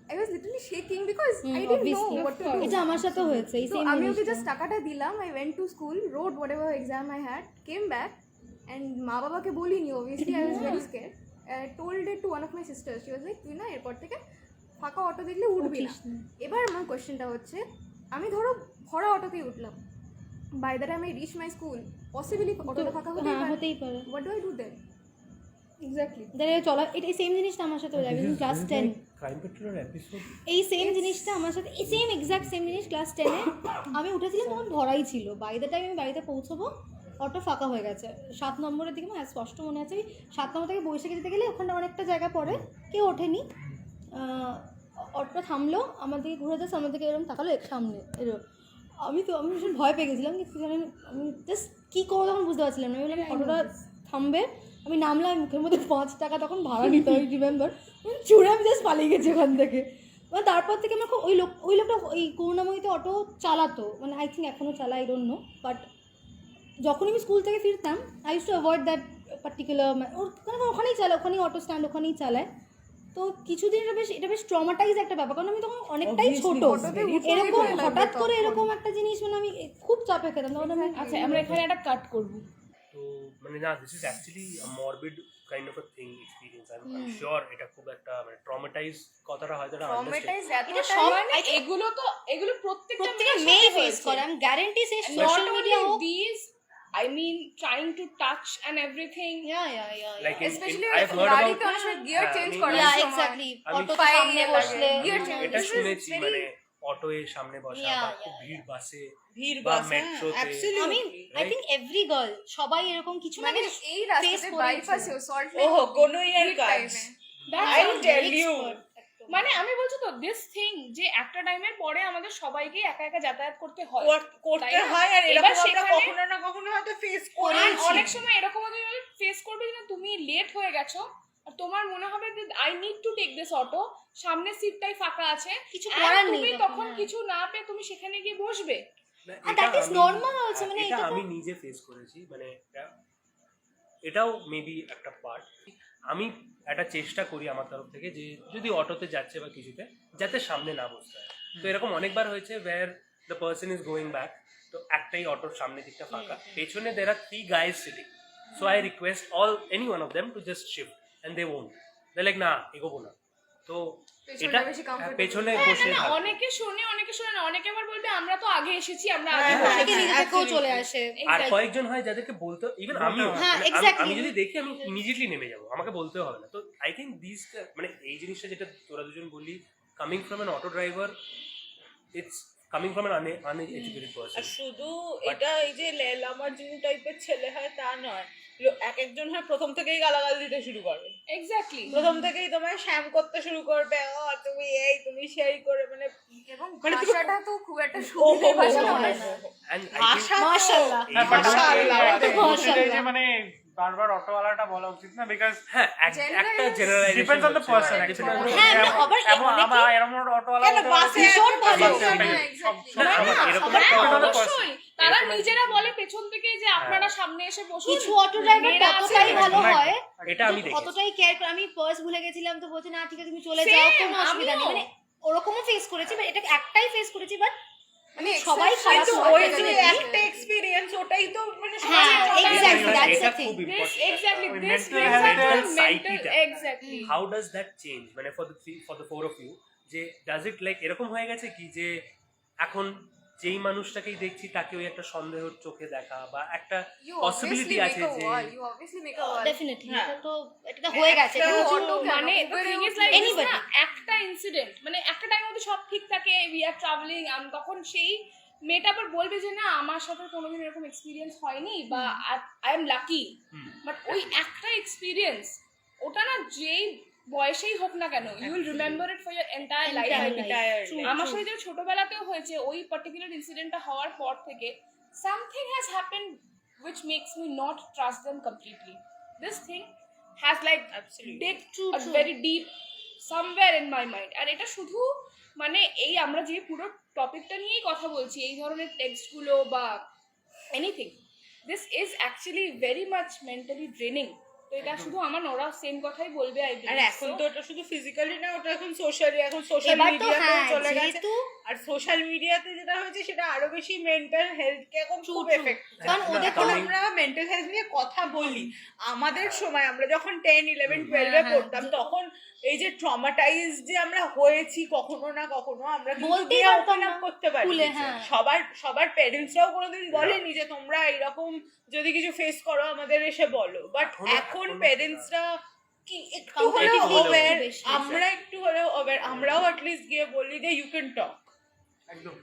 I was literally shaking because I didn't know what to do. এটা আমার সাথেও হয়েছে এই So same আমি ওকে জিনিসটা। জাস্ট টাকাটা দিলাম, I went to school, wrote whatever exam I had, came back and মা বাবাকে বলিনি obviously, I was very scare, told it to one of my sisters, she was like তুই না এরপর থেকে ফাঁকা অটো দেখলে উঠবি না। এবার আমার কোয়েশ্চেনটা হচ্ছে আমি ধরো ভরা অটোতেই উঠলাম, by the time I reach my school possibly অটোটা ফাঁকা হ্যাঁ হতেই পারে। What do I do then? Exactly দাঁড়িয়ে চলা, এটা সেম জিনিসটা আমার সাথে হয়ে যাবে ক্লাস 10। ক্রাইম পেট্রোলের এপিসোড এই সেম জিনিসটা আমার সাথে, এই সেম এক্স্যাক্ট সেম জিনিস ক্লাস 10-এ আমি উঠেছিলাম, তখন ভরাই ছিল। বাই দ্য টাইম আমি বাড়িতে পৌঁছবো অটো ফাঁকা হয়ে গেছে। 7 নম্বরের দিকে আমার স্পষ্ট মনে আছে, আমি 7 নম্বর থেকে বৈশাখী যেতে গেলে ওখানটা অনেকটা জায়গা পড়ে, কেউ ওঠেনি। অটোটা থামলো, আমার দিকে ঘুরে যাচ্ছে, আমার দিকে এরকম তাকালো সামনে এরকম। আমি ভীষণ ভয় পেয়ে গেছিলাম, কিন্তু আমি জাস্ট কী করবো তখন বুঝতে পারছিলাম না। আমি বললাম অটোটা থামবে, আমি নামলাম, মুখের মধ্যে 5 টাকা তখন ভাড়া নিতে হয় রিমেম্বার, চুড়ে আমি জাস্ট পালিয়ে গেছি ওখান থেকে। মানে তারপর থেকে আমার ওই লোকটা ওই করুণাময়ীতে অটো চালাতো, মানে আই থিঙ্ক এখনও চালায়, আই ডোন্ট নো, বাট যখন আমি স্কুল থেকে ফিরতাম I use to avoid that particular, ওখানেই চালায়, ওখানেই অটো স্ট্যান্ড, ওখানেই চালায়। তো কিছুদিন এটা বেশ ট্রমাটাইজ একটা ব্যাপার, কারণ আমি তখন অনেকটাই ছোট, এরকম হঠাৎ করে এরকম একটা জিনিস, মানে আমি খুব চাপে খেতাম তখন আমি। আচ্ছা আমরা এখানে একটা কাট করবো। তো মানে না, this is actually morbid kind of a thing experience. I am sure এটা খুব একটা মানে ট্রমাটাইজ কথাটা হয়তো না ট্রমাটাইজ এটা সব এগুলো প্রত্যেকটা মেয়ে ফেস করে, আমি গ্যারান্টি সে সোশ্যাল মিডিয়া হোক। This I mean trying to touch and everything. Like specially I have heard গাড়িতে অ্যাবাউট অনেক সময় গিয়ার চেঞ্জ করা Yeah, হয়। exactly. আমি অটো পায়ে সামনে লাগে, বসলে gear change. এটা This is শুনেছি, very- মানে অটোয়ে সামনে বসা বা খুব ভিড় বাসে ভিড় বা বাস, হ্যাঁ, মেট্রোতে। absolutely. আমি আই থিঙ্ক এভরি গার্ল, সবাই এরকম কিছু না মানে কিছু এই face রাস্তাতে করেছে। বাইপাসেও সল্ট ওহ, কোনো ইয়ার কাজ। That's I'll a tell very you. মানে আমি বলছি তো দিস থিং যে একটা টাইমের পরে আমাদের সবাইকে একা একা যাতায়াত করতে হয়, করতে তাই না? হয়, আর এবার এরকম আমরা সেখানে- কখনো না কখনো হয়তো ফেস আর করেছি। অনেক সময় এরকম ফেস করবে যে তুমি লেট হয়ে গেছো আর তোমার মনে হবে যে I need to take this auto, সামনের সিটটাই ফাঁকা আছে, কিছু and করার নেই তুমি তখন, তখন হ্যাঁ। কিছু না পেয়ে তুমি সেখানে গিয়ে বসবে। না, আর এটা that is আমি- normal also, মানে এটা এটা আমি নিজে ফেস করেছি, মানে এটাও মেবি একটা পার্ট। আমি একটা চেষ্টা করি আমার তরফ থেকে যে যদি অটোতে যাচ্ছে বা কিছুতে যাতে সামনে না বসতে হয়। তো এরকম অনেকবার হয়েছে where the person is going back, তো একটাই অটোর সামনের দিকটা ফাঁকা, পেছনে দের আর 3 guys sitting, so I request any one of them to just shift and they won't, they're like না এগোবো না। তো পেছনটা এটা বেশি comfortable। পেছনে হ্যাঁ, বসে না, থাকবে। অনেকে শোনে না, অনেকে আবার বলবে আমরা তো আগে এসেছি, আমরা আগে হ্যাঁ, বসে অনেকে গেছি। নিজে থেকেও চলে আসে। আর কয়েকজন হয় যাদেরকে বলতে, ইভেন আমিও, হ্যাঁ, মানে exactly. আমি যদি দেখি আমি ইমিডিয়েটলি নেমে যাবো, আমাকে বলতেও হবে না। তো আই থিঙ্ক দিস, মানে এই জিনিসটা যেটা তোরা দুজন বললি, coming from an auto driver, it's coming from an uneducated আর পারসন। শুধু এটা এই যে লেলামার জিনু টাইপের ছেলে হয় তা নয়, এক একজন হয় প্রথম থেকেই গালাগাল দিতে শুরু করবে, এক্স্যাক্টলি প্রথম থেকেই তোমায় শ্যাম করতে শুরু করবে, ও তুমি এই তুমি সেই করে, মানে এবং মানে তুমি- ভাষাটা তো খুব একটা সুবিধে ভাষা নয়। And I think ভাষা তো- মাশাআল্লাহ। হ্যাঁ, but মাশাআল্লাহ, আমাকে আমাদের বলতে চাই যে মানে বারবার অটোওয়ালাটা বলা উচিত না, বিকজ হ্যাঁ একটা generalisation depends on the person actually. হ্যাঁ, না, আবার আমার এরকম অটোওয়ালা কেন বাসে ভীষণ ভালো। অবশ্যই তারা নিজেরা বলে পেছন থেকে যে আপনারা সামনে এসে বসুন। কিছু অটো ড্রাইভার মেয়েরা ততটাই আছে। ভালো হয়, এটা আমি দেখেছি। অতটাই কেয়ার করে। আমি পার্স ভুলে গেছিলাম তো বলছে না ঠিক আছে তুমি চলে যাও, Same, কোনো অসুবিধা নেই। আমিও। মানে ওরকমও ফেস করেছি, বাট এটা একটাই ফেস করেছি, বাট মানে সবাই exception খারাপ কিন্তু হয় ওই না, যে জানি। একটা এক্সপিরিয়েন্স ওটাই তো মানে হ্যাঁ, সবাই exactly, চলে that's যায়। the এটা thing. খুব This ইম্পর্টেন্ট। exactly ওই this mental brings health us to এর mental psyche-টা। exactly how does that change, মানে for the four of you, যে ডাজ ইট লাইক এরকম হয়ে গেছে কি যে এখন যেই মানুষটাকেই দেখছি তাকে ওই একটা সন্দেহের চোখে দেখা বা একটা You পসিবিলিটি obviously আছে make a যে wall. You obviously make a wall. Definitely হ্যাঁ। এটা তো হয়ে গেছে। একটা কিন্তু auto কেন? মানে the Uber-এ thing is উঠলে like this anybody. না, একটা ইনসিডেন্ট মানে একটা টাইম মধ্যে সব ঠিক থাকে, উই আর ট্রাভেলিং, তখন সেই মেয়েটা আবার বলবে যে না আমার সাথে কোনোদিন এরকম এক্সপিরিয়েন্স হয়নি বা আই এম লাকি, বাট ওই একটা এক্সপিরিয়েন্স ওটা না যেই বয়সেই হোক না কেন you will remember it for your entire life. আমার সাথে যে ছোটবেলাতেও হয়েছে ওই পার্টিকুলার ইনসিডেন্টটা হওয়ার পর থেকে something has happened which makes me not trust them completely. This thing has like dig a very deep somewhere in my mind. আর এটা শুধু মানে এই আমরা যে পুরো টপিকটা নিয়েই কথা বলছি, এই ধরনের টেক্সটগুলো বা anything, this is actually very much mentally draining. তো এটা শুধু আমার ওরা সেম কথাই বলবে। আর এখন তো ওটা শুধু ফিজিক্যালি না, ওটা এখন সোশ্যালি, এখন সোশ্যাল এবার তো মিডিয়াতেও হ্যাঁ, চলে গেছে। যেহেতু আর সোশ্যাল মিডিয়াতে যেটা হয়েছে সেটা আরো বেশি মেন্টাল হেলথকে এখন খুব এফেক্ট। কারণ ওদের তো এখন আমরা মেন্টাল হেলথ নিয়ে কথা বলি, আমাদের সময় আমরা যখন 10, 11, 12 এ পড়তাম তখন এই যে ট্রমাটাইজ যে আমরা হয়েছি কখনো না কখনো, আমরা কিন্তু বলতেই দিয়ে পারতাম open না up করতে পারি। স্কুলে, হ্যাঁ। সবার প্যারেন্টসরাও কোনোদিন বলেনি যে তোমরা এরকম যদি কিছু ফেস করো আমাদের এসে বলো, বাট এখন প্যারেন্টসরা কি একটু হলেও Comparatively aware, একটু বেশি। আমরা একটু হলেও aware, আমরাও অ্যাটলিস্ট গিয়ে বলি যে ইউ ক্যান টক। একদম।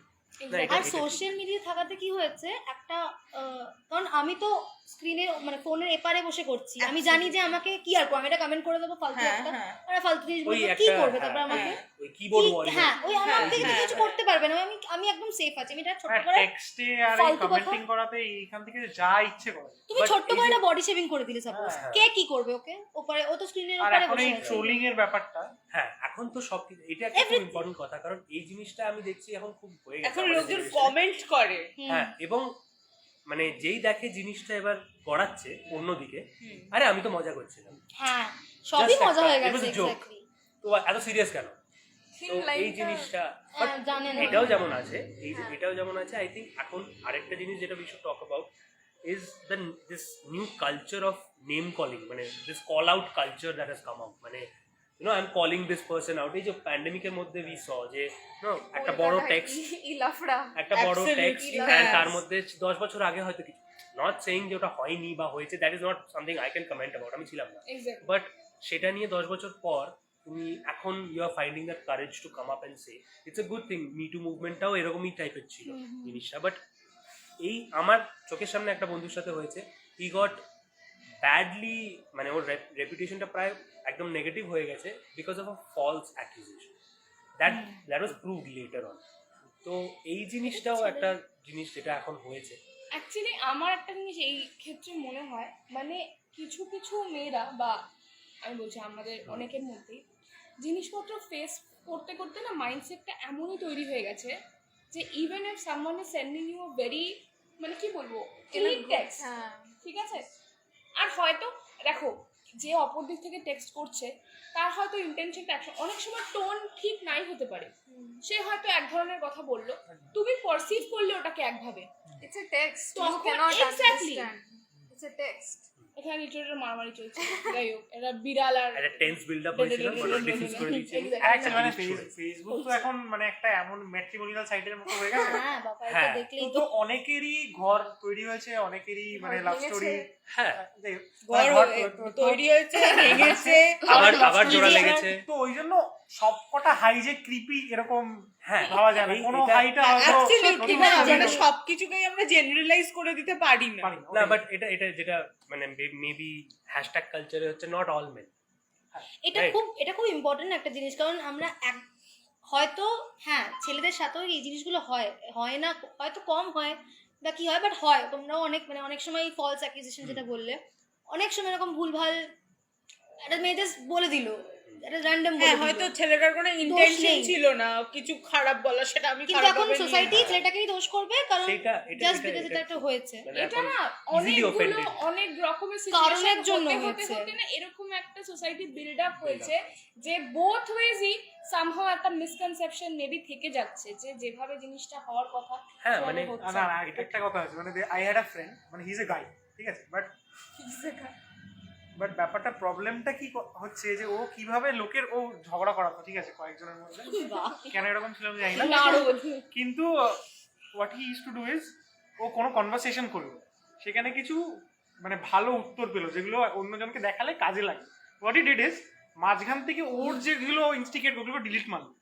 না, এটা- আর এটা- সোশ্যাল মিডিয়া থাকাতে কি হয়েছে একটা কারণ আমি তো স্ক্রিনে মানে ফোনের এপারে বসে করছি, আমি জানি যে আমাকে কি আর আমি এটা কমেন্ট করে দেবো ফালতু হ্যাঁ, একটা, হ্যাঁ। আর ফালতু জিনিস ওই বলবো, কি একটা করবে তারপর আমাকে ওই কিবোর্ড কি- ওয়ারিয়র। হ্যাঁ ওই আমার থেকে তো হ্যাঁ, কিছু করতে পারবে না, আমি একদম সেফ আছি। আমি এটা ছোট্ট আর করে টেক্সটে আর এই ফালতু কথা। কমেন্টিং করাতে এইখান থেকে যা ইচ্ছে করে। তুমি But ছোট্ট এই করে যে- একটা বডি শেভিং করে দিলে সাপোজ, হ্যাঁ, কে কি করবে ওকে ওপারে, ও তো স্ক্রিনের আর ওপারে এখন বসে এই আছে। ট্রোলিং এর ব্যাপারটা, হ্যাঁ এখন তো সব এটা একটা খুব ইম্পর্টেন্ট কথা, কারণ এই জিনিসটা আমি দেখছি এখন খুব হয়ে গেছে এখন আমাদের লোকজন generation-এ। কমেন্ট করে। হ্যাঁ, এবং মানে যেই দেখে জিনিসটা এবার গড়াচ্ছে অন্যদিকে, আরে আমি তো মজা করছিলাম, হ্যাঁ সবই Just মজা একটা- হয়ে it was গেছে a joke. এক্স্যাক্টলি। তো এত সিরিয়াস কেন? Thin তো এই line-টা- জিনিসটা but জানে না। এটাও যেমন আছে, এটাও যেমন আছে, আই থিঙ্ক এখন আরেকটা জিনিস যেটা we should talk about is this new culture of name calling, মানে this call out culture that has come out, মানে I am calling this person out. এই যে প্যান্ডেমিকের মধ্যে উই স যে একটা বড় কলকাতায় টেক্সট, ইলাফড়া। একটা বড় Absolutely, টেক্সট, yes. তার মধ্যে 10 বছর আগে হয়তো কিছু, নট সেইং যে ওটা হয়নি বা হয়েছে, that is not something I can comment about, আমি ছিলাম না, এক্স্যাক্টলি। বাট সেটা নিয়ে 10 বছর পর তুমি এখন you are finding that courage to come up and say it's a good thing. Me too মুভমেন্টটাও এরকমই টাইপের ছিল জিনিসটা, বাট এই আমার চোখের সামনে একটা বন্ধুর সাথে হয়েছে, হি গট ব্যাডলি, মানে ওর রেপুটেশনটা প্রায় একদম নেগেটিভ হয়ে গেছে because of a false accusation that was proved later on. তো এই জিনিসটাও একটা জিনিস যেটা এখন হয়েছে। অ্যাকচুয়ালি আমার একটা জিনিস এই ক্ষেত্রে মনে হয়, মানে কিছু কিছু মেয়েরা বা আমি বলছি আমাদের অনেকের মধ্যেই জিনিসপত্র ফেস করতে করতে না মাইন্ডসেটটা এমনই তৈরি হয়ে গেছে যে even if someone is sending you a very মানে কি বলবো ক্লিন টেক্সট, হ্যাঁ। ঠিক আছে, আর হয়তো দেখো যে অপর দিক থেকে টেক্সট করছে তার হয়তো ইন্টেনশনটা অনেক সময় টোন ঠিক নাই হতে পারে, সে হয়তো এক ধরনের কথা বললো, তুমি পারসিভ করলে ওটাকে একভাবে, It's a text. You Talk- cannot exactly. understand. It's a text. এখানে লিটারের মারামারি চলছে, যাই হোক এটা বিড়াল আর একটা টেন্স বিল্ড আপ হয়েছিল, বাট ডিফিউজ করে দিয়েছে। অ্যাকচুয়ালি মানে ফেসবুক তো এখন মানে একটা এমন ম্যাট্রিমোনিয়াল সাইটের মতো হয়ে গেছে। হ্যাঁ বাবা এটা হ্যাঁ। দেখলেই তো তো অনেকেরই ঘর তৈরি হয়েছে, অনেকেরই মানে ঘর লাভ ভেঙেছে। স্টোরি হ্যাঁ, তৈরি হয়েছে, ভেঙেছে, আবার জোড়া লেগেছে। তো ওই জন্য সবকটা হাই যে ক্রিপি এরকম হ্যাঁ, ভাবা যায় না, কোনো এটা- হাইটা হয়তো Absolutely না, নতুন মানে ছিল। সবকিছুকেই আমরা জেনারেলাইজ করে দিতে পারি না। পারি না, না, ওটাই। বাট এটা যেটা মানে মেবি হ্যাশট্যাগ কালচারে হচ্ছে নট অল মেন। Right. এটা খুব ইম্পর্টেন্ট একটা জিনিস, কারণ আমরা হয়তো হ্যাঁ ছেলেদের সাথেও এই জিনিসগুলো হয় না, হয়তো কম হয় বা কি হয়, বাট হয়। তোমরাও অনেক সময় ফলস অ্যাকিউজেশন যেটা বললে অনেক সময় এরকম ভুলভাল একটা মেয়ে জাস্ট বলে দিল, একটা র্যান্ডম হ্যাঁ বলে হয়তো দিল। ছেলেটার কোনো ইন্টেনশন নেই। ছিল না কিছু খারাপ বলা, সেটা আমি কিন্তু খারাপ এখন ভাবে সোসাইটি নিই। ছেলেটাকেই দোষ করবে, কারণ এটা জাস্ট বিকজ এটা একটা হয়েছে। মানে এটা এখন না easily অনেকগুলো offended। অনেক রকমের কারণের সিচুয়েশন জন্য হতে হতে হয়েছে। হতে না এরকম একটা সোসাইটি বিল্ড আপ হয়েছে যে বোথ ওয়েজই সামহাও একটা মিসকনসেপশন মেবি থেকে যাচ্ছে যে যেভাবে জিনিসটা হওয়ার কথা হ্যাঁ, সেভাবে মানে হচ্ছে না না এটা একটা কথা আছে, মানে আই হ্যাড আ ফ্রেন্ড, মানে হি ইজ এ গাই, ঠিক আছে, বাট ব্যাপারটা প্রবলেমটা কি হচ্ছে যে ও কিভাবে লোকের ও ঝগড়া করাতো, ঠিক আছে, কয়েকজনের মধ্যে, কেন এরকম ছিল আমি জানি না, নারদ। কিন্তু what he use to do is ও কোনো কনভারসেশন করলো, সেখানে কিছু মানে ভালো উত্তর পেলো যেগুলো অন্যজনকে দেখালে কাজে লাগে। হোয়াট হি ডিড ইজ মাঝখান থেকে ওর যেগুলো ইনস্টিগেট ওগুলো ডিলিট মারলো,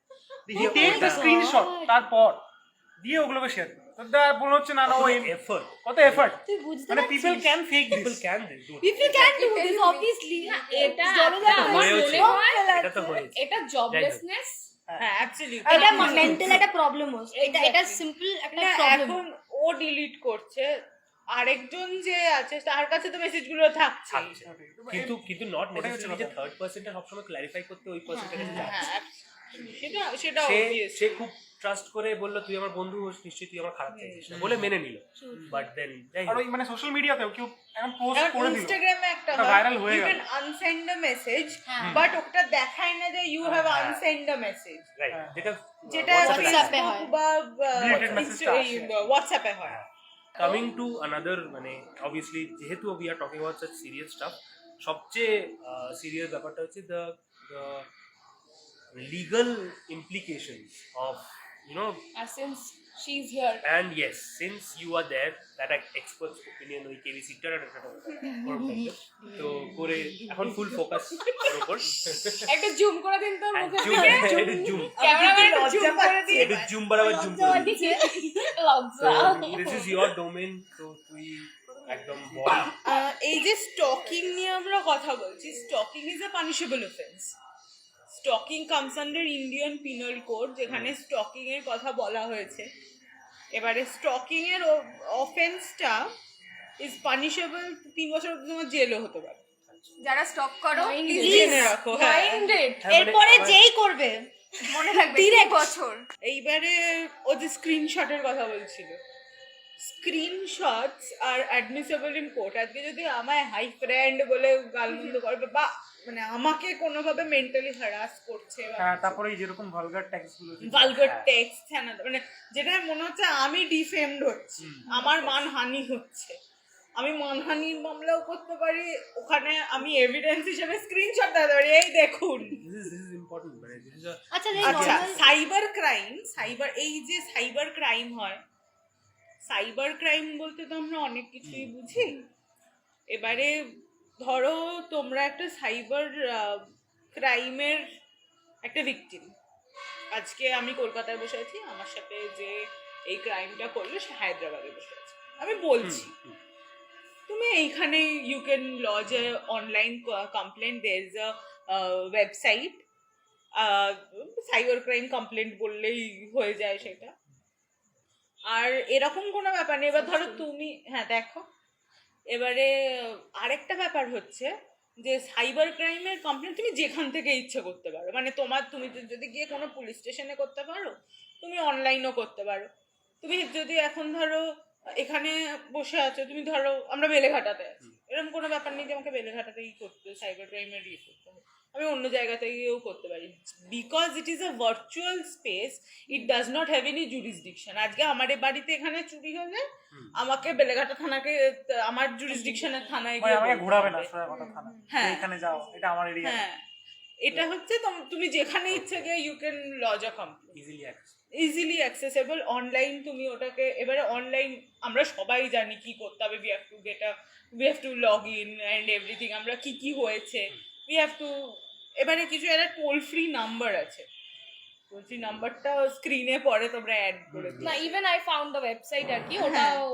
হি টেক দ্য স্ক্রিনশট, তারপর দিয়ে ওগুলোকে শেয়ার করলো। তো মনে হচ্ছে না না ও এফর্ট, কত এফর্ট, তুই বুঝতে মানে পারছিস? People can fake people this. Can do People can do this, obviously. এটা জনগণ একটা আমার হয়েছে। মনে হয় এটা তো হয়েছে। এটা জবলেসনেস হ্যাঁ অ্যাকচুয়ালি এটা মেন্টাল একটা প্রবলেম হচ্ছে, এটা সিম্পল একটা প্রবলেম। এখন ও ডিলিট করছে, আরেকজন যে আছে তার কাছে তো মেসেজগুলো থাকছে। থাকছে। কিন্তু কিন্তু নট নেসেসারি যে থার্ড পার্সনটা সবসময় ক্ল্যারিফাই করতে ওই পার্সনটাকে যাচ্ছে। হ্যাঁ সেটা সেটা সে obvious। সে খুব ট্রাস্ট করে বললো তুই আমার বন্ধু হোস, নিশ্চয়ই তুই আমার খারাপ চাইছিস না বলে মেনে নিল, বাট দেন যাই আর হোক। ওই মানে সোশ্যাল মিডিয়াতেও কেউ এখন পোস্ট এখন করে দিল, ইনস্টাগ্রামে একটা ওটা viral হয়ে ইউ গেল। ক্যান আনসেন্ড আ মেসেজ হ্যাঁ। বাট ওটা দেখায় না যে ইউ হ্যাভ হ্যাঁ। আনসেন্ড আ মেসেজ, রাইট, যেটা যেটা WhatsApp এ ফেসবুক হয়। বা Deleted message টা আসে। হোয়াটসঅ্যাপে হয়। কামিং টু আনাদার, মানে অবভিয়াসলি যেহেতু we are talking about such serious stuff, সবচেয়ে সিরিয়াস ব্যাপারটা হচ্ছে দ্য লিগাল ইমপ্লিকেশনস অফ আর since she is here and yes, since you are there, that expert's opinion ওই কেবিসি তো করে এখন ফুল ফোকাস ওর উপর। একটা জুম করে দিন তোর মুখে একটু জুম ক্যামেরাম্যান লজ্জা জুম করে দিন একটু জুম বাড়াবার জুম করে দিচ্ছে লজ্জা দিস ইজ ইয়োর ডোমেন, তো তুই একদম বল। এই যে স্টকিং নিয়ে আমরা কথা বলছি, stocking is a punishable offence. Stocking comes under Indian penal code, যেখানে স্টকিং এর কথা বলা হয়েছে। এবারে স্টকিং এর অফেন্সটা ইজ পানিশেবল, 3 বছর অবধি তোমার জেলও হতে পারে। যারা স্টক করো Please জেনে রাখো। হ্যাঁ মাইন্ডেড এরপরে যেই করবে মনে রাখবে 3 বছর। এইবারে ও যে স্ক্রিনশটের কথা বলছিল, screenshots are admissible in court. আজকে যদি আমায় হাই ফ্রেন্ড বলে গালমন্দ করবে বা মানে আমাকে কোনোভাবে মেন্টালি হ্যারাস করছে বা হ্যাঁ, তারপরে এই যেরকম ভালগার ট্যাক্স গুলো ভালগার টেক্সট, হ্যাঁ না, মানে যেটা মনে হচ্ছে আমি ডিফেমড হচ্ছি, আমার মানহানি হচ্ছে, আমি মানহানির মামলাও করতে পারি, ওখানে আমি এভিডেন্স হিসেবে স্ক্রিনশট দিতে পারি, এই দেখুন। দিস ইজ ইম্পর্টেন্ট, মানে দিস ইজ আচ্ছা আচ্ছা normal- সাইবার ক্রাইম, এই যে সাইবার ক্রাইম হয়, সাইবার ক্রাইম বলতে তো আমরা অনেক কিছুই বুঝি। এবারে ধরো তোমরা একটা সাইবার ক্রাইমের একটা ভিকটিম, আজকে আমি কলকাতায় বসে আছি, আমার সাথে যে এই ক্রাইমটা করলো সে হায়দ্রাবাদে বসে আছে, আমি বলছি তুমি এইখানে you can lodge a online complain, there is a website, cyber crime complaint বললেই হয়ে যায় সেটা। আর এরকম কোনো ব্যাপার নেই। এবার ধরো তুমি, হ্যাঁ দেখো, এবারে আরেকটা ব্যাপার হচ্ছে যে সাইবার ক্রাইমের কমপ্লেন তুমি যেখান থেকে ইচ্ছে করতে পারো, মানে তুমি যদি গিয়ে কোনো পুলিশ স্টেশনে করতে পারো, তুমি অনলাইনও করতে পারো। তুমি যদি এখন ধরো এখানে বসে আছো, তুমি ধরো আমরা বেলেঘাটাতে আছি, এরকম কোনো ব্যাপার নেই যে আমাকে বেলেঘাটাতেই করতে সাইবার ক্রাইমের করতে হবে, আমি অন্য জায়গাতে গিয়েও করতে পারি, because it is a virtual space, it does not have any jurisdiction. আজকে আমার বাড়িতে এখানে চুরি হলে আমাকে বেলেঘাটা থানাকে, আমার জুরিসডিকশনের থানায় গিয়ে আমাকে বলতে ঘোরাবে না হবে। সোজা কথা থানা, হ্যাঁ। এখানে যাও, এটা আমার এরিয়া। হ্যাঁ, এটা হচ্ছে তুমি যেখানে ইচ্ছে গিয়ে you can lodge a complain, easily accessible online. তুমি ওটাকে এবারে অনলাইন আমরা সবাই জানি কি করতে হবে, we have to log in and everything, আমরা কি হয়েছে উই হ্যাভ টু। এবারে কিছু একটা টোল ফ্রি নাম্বার আছে, টোল ফ্রি নাম্বারটা স্ক্রিনে পরে তোমরা অ্যাড করে দিও। না even I found the website আর কি ওটাও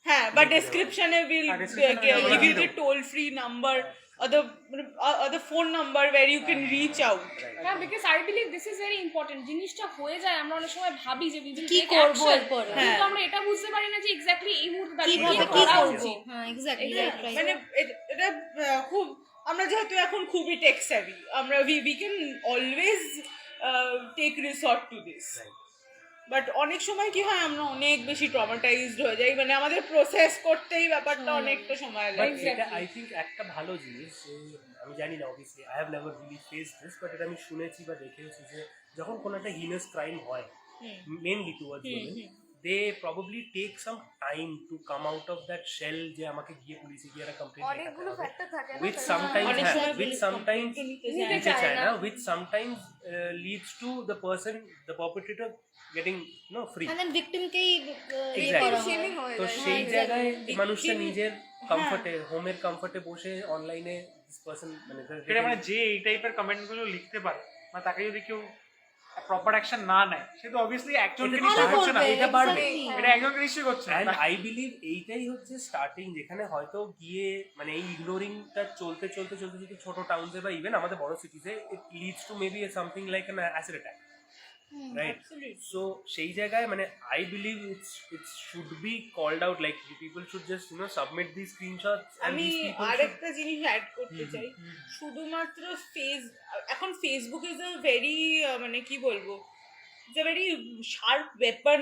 হ্যাঁ, বা ডেসক্রিপশনে উইল description এ গিভ ইউ দিয়ে দ্য দেবো। Toll free number or the phone number where you can reach out. হ্যাঁ, because I believe this is very important. জিনিসটা হয়ে যায়, আমরা অনেক সময় ভাবি যে we will কি take করবো action, এরপরে? কিন্তু আমরা এটা বুঝতে পারি না যে এক্স্যাক্টলি এই মুহূর্তে দাঁড়িয়ে কিভাবে কি কি করা করবো? উচিত। হ্যাঁ, এক্স্যাক্টলি, Exactly. রাইট, মানে এটা খুব, আমরা যেহেতু এখন খুবই টেক স্যাভি, আমরা we can always take resort to this. But অনেক সময় কি হয়, আমরা অনেক বেশি ট্রমাটাইজড হয়ে যাই, মানে আমাদের প্রসেস করতেই ব্যাপারটা অনেকটা সময় বাট লাগে। এটা আই থিঙ্ক একটা ভালো জিনিস যে আমি জানি না obviously I have never really face this, but এটা আমি শুনেছি বা দেখেছি যে যখন কোনো একটা হিনাস ক্রাইম হয় mainly towards women, they probably take some time to come out of that shell যে আমাকে গিয়ে পুলিশে গিয়ে একটা কমপ্লেন অনেকগুলো ফ্যাক্টর থাকে না, which তাই না? sometimes অনেক have, সময় which police sometimes complaint নিতে চায় না, which sometimes leads to the person, the perpetrator getting free. and then victim কেই Exactly. করা হয়। Shaming হয়ে তো যায়, সেই হ্যাঁ, জায়গায় exactly. মানুষটা Victim- নিজের কমফর্টে, হোমের কমফর্টে বসে অনলাইনে দিস পারসন মানে এটা মানে যে এই টাইপের কমেন্টগুলো লিখতে পারে, মানে তাকে যদি কেউ প্রপার অ্যাকশন না নেয়, সে তো অবভিয়াসলি একজনকে এটা নিশ্চয়ই ভালো করছে না, করবে, এটা বাড়বে। exactly. এটা একজনকে নিশ্চয়ই করছে না। অ্যান্ড আই বিলিভ এইটাই হচ্ছে স্টার্টিং, যেখানে হয়তো গিয়ে মানে এই ইগনোরিংটা চলতে চলতে চলতে যদি ছোট টাউনসে বা ইভেন আমাদের বড় সিটিতে it leads to maybe something like an acid attack, right? So সেই জায়গায় মানে I believe it's should be called out, like people should just submit the screenshots. আমি আরেকটা জিনিস অ্যাড করতে চাই, শুধুমাত্র এখন ফেসবুক ইজ আ ভেরি, মানে কি বলবো, it's a very sharp weapon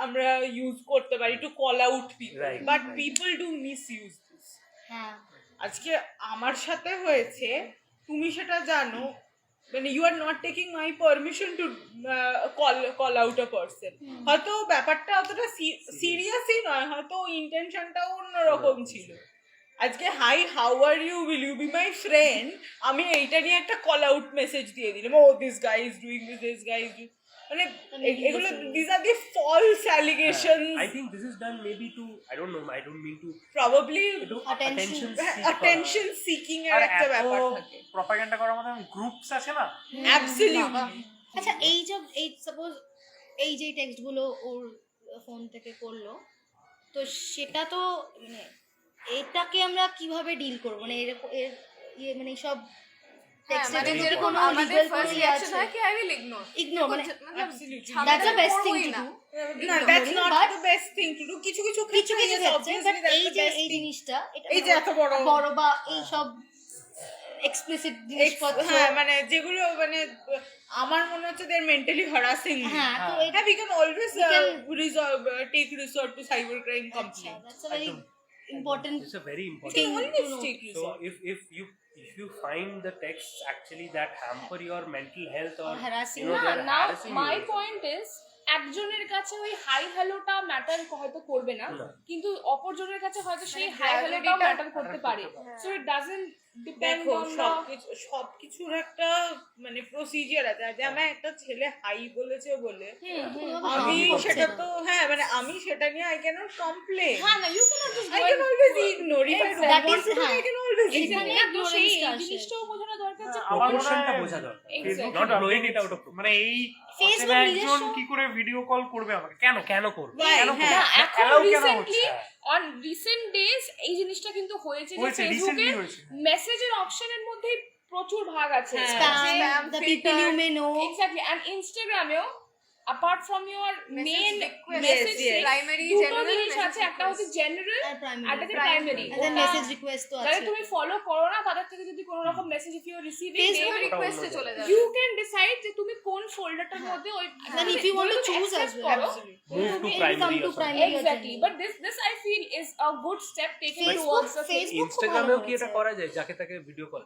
আমরা ইউজ করতে পারি to call out people, Right, but right. People do misuse this. হ্যাঁ, আজকে আমার সাথে হয়েছে, তুমি সেটা জানো, মানে you are not taking my permission to call out a person. হয়তো ব্যাপারটা অতটা সিরিয়াসই নয়, হয়তো ইন্টেনশনটাও অন্যরকম ছিল। আজকে hi how are you, will you be my friend, আমি এইটা নিয়ে একটা কল আউট মেসেজ দিয়ে দিলাম, ও this guy is doing this guy is, মানে এগুলো this are the false allegations. I think this is done maybe to, I don't know, I don't mean to probably to Attention. Attention seeking এর আর একটা এত ব্যাপার থাকে। Propaganda করার মধ্যে groups আছে না, অ্যাবসলিউটলি। আচ্ছা এই সাপোজ এই যে টেক্সটগুলো ওর ফোন থেকে করলো, তো সেটা তো মানে এটাকে আমরা কিভাবে ডিল করবো, মানে এরকম মানে সব হ্যাঁ, টেক্সটের মানে যদি যেরকম কোনো আমাদের legal ফার্স্ট কোনো রিঅ্যাকশন আছে, হয় কি আই উইল ইগনোর, Ignore, মানে Absolutely. that's the best thing to do. না, that's not But- the best thing to do. কিছু কিছু কিছু ক্ষেত্রে কিছু yes, ক্ষেত্রে obviously বাট that's এই the যে best এই thing. জিনিসটা এটা এই যে এত বড় বড় বা এই সব এক্সপ্লিসিট জিনিসপত্র, হ্যাঁ, মানে যেগুলো মানে আমার মনে হচ্ছে they're mentally harassing me. হ্যাঁ, তো এটা হ্যাঁ, we can always we can- resolve, take resort to cyber crime complaint. that's a very important it's a very We important can thing always to know. take So resort. if you find the texts actually that hamper your mental health or harassing, you know, না they're না, harassing my you, point is একজনের কাছে ওই high হ্যালোটা matter হয়তো করবে না, না। কিন্তু অপরজনের কাছে হয়তো সেই মানে হাই হ্যালোটাও gravityটা ম্যাটার করতে পারে। সো ইট ডাজন্ট ডিপেন্ড দেখো, অন সবকিছুর একটা মানে প্রসিজিয়ার আছে। আজ আমার একটা ছেলে হাই বলেছে বলে আমি সেটা তো, হ্যাঁ, মানে আমি সেটা নিয়ে I cannot complain. হ্যাঁ না, you cannot just I can always ignore. If I don't That want is- to, হ্যাঁ। I can always এখানে ignore. তো সেই ignorance টা আসে। জিনিসটাও বোঝানো দরকার যে আমার মনে proportionটা হয় বোঝা দরকার। Facebook Not শুধু blowing it update out of proportion. মানে এই Facebook অচেনা একজন নিজস্ব- কি করে ভিডিও কল করবে আমাকে, কেন কেন করবে? Why? কেন করবে? হ্যাঁ, না, এখন allow কেন রিসেন্টলি হচ্ছে? অন রিসেন্ট ডেজ এই জিনিসটা কিন্তু হয়েছে যে হয়েছে, ফেসবুকে recently হয়েছে। মেসেজের অপশনের মধ্যে প্রচুর ভাগ আছে। হ্যাঁ। spam, the people you may know, exactly, and ইনস্টাগ্রামেও apart from your main request, message yes. Primary দুটো জেনারেল জিনিস আছে, একটা হচ্ছে জেনারেল আর primary, আর একটা primary. and then message request তো যাদের আছে। তুমি ফলো করো না তাদের থেকে যদি কোনো রকম message if you receiving, Facebook রিকোয়েস্টে চলে যাবে। ইউ ক্যান ডিসাইড যে তুমি কোন ফোল্ডারটার মধ্যে ওই Then if you want to choose as well, Move to it will primary come or to something. primary or exactly, general. But this I feel is a good step taken Facebook- towards the Facebook- ইনস্টাগ্রামেও কি হয়েছে। এটা করা যায় যাকে তাকে video call?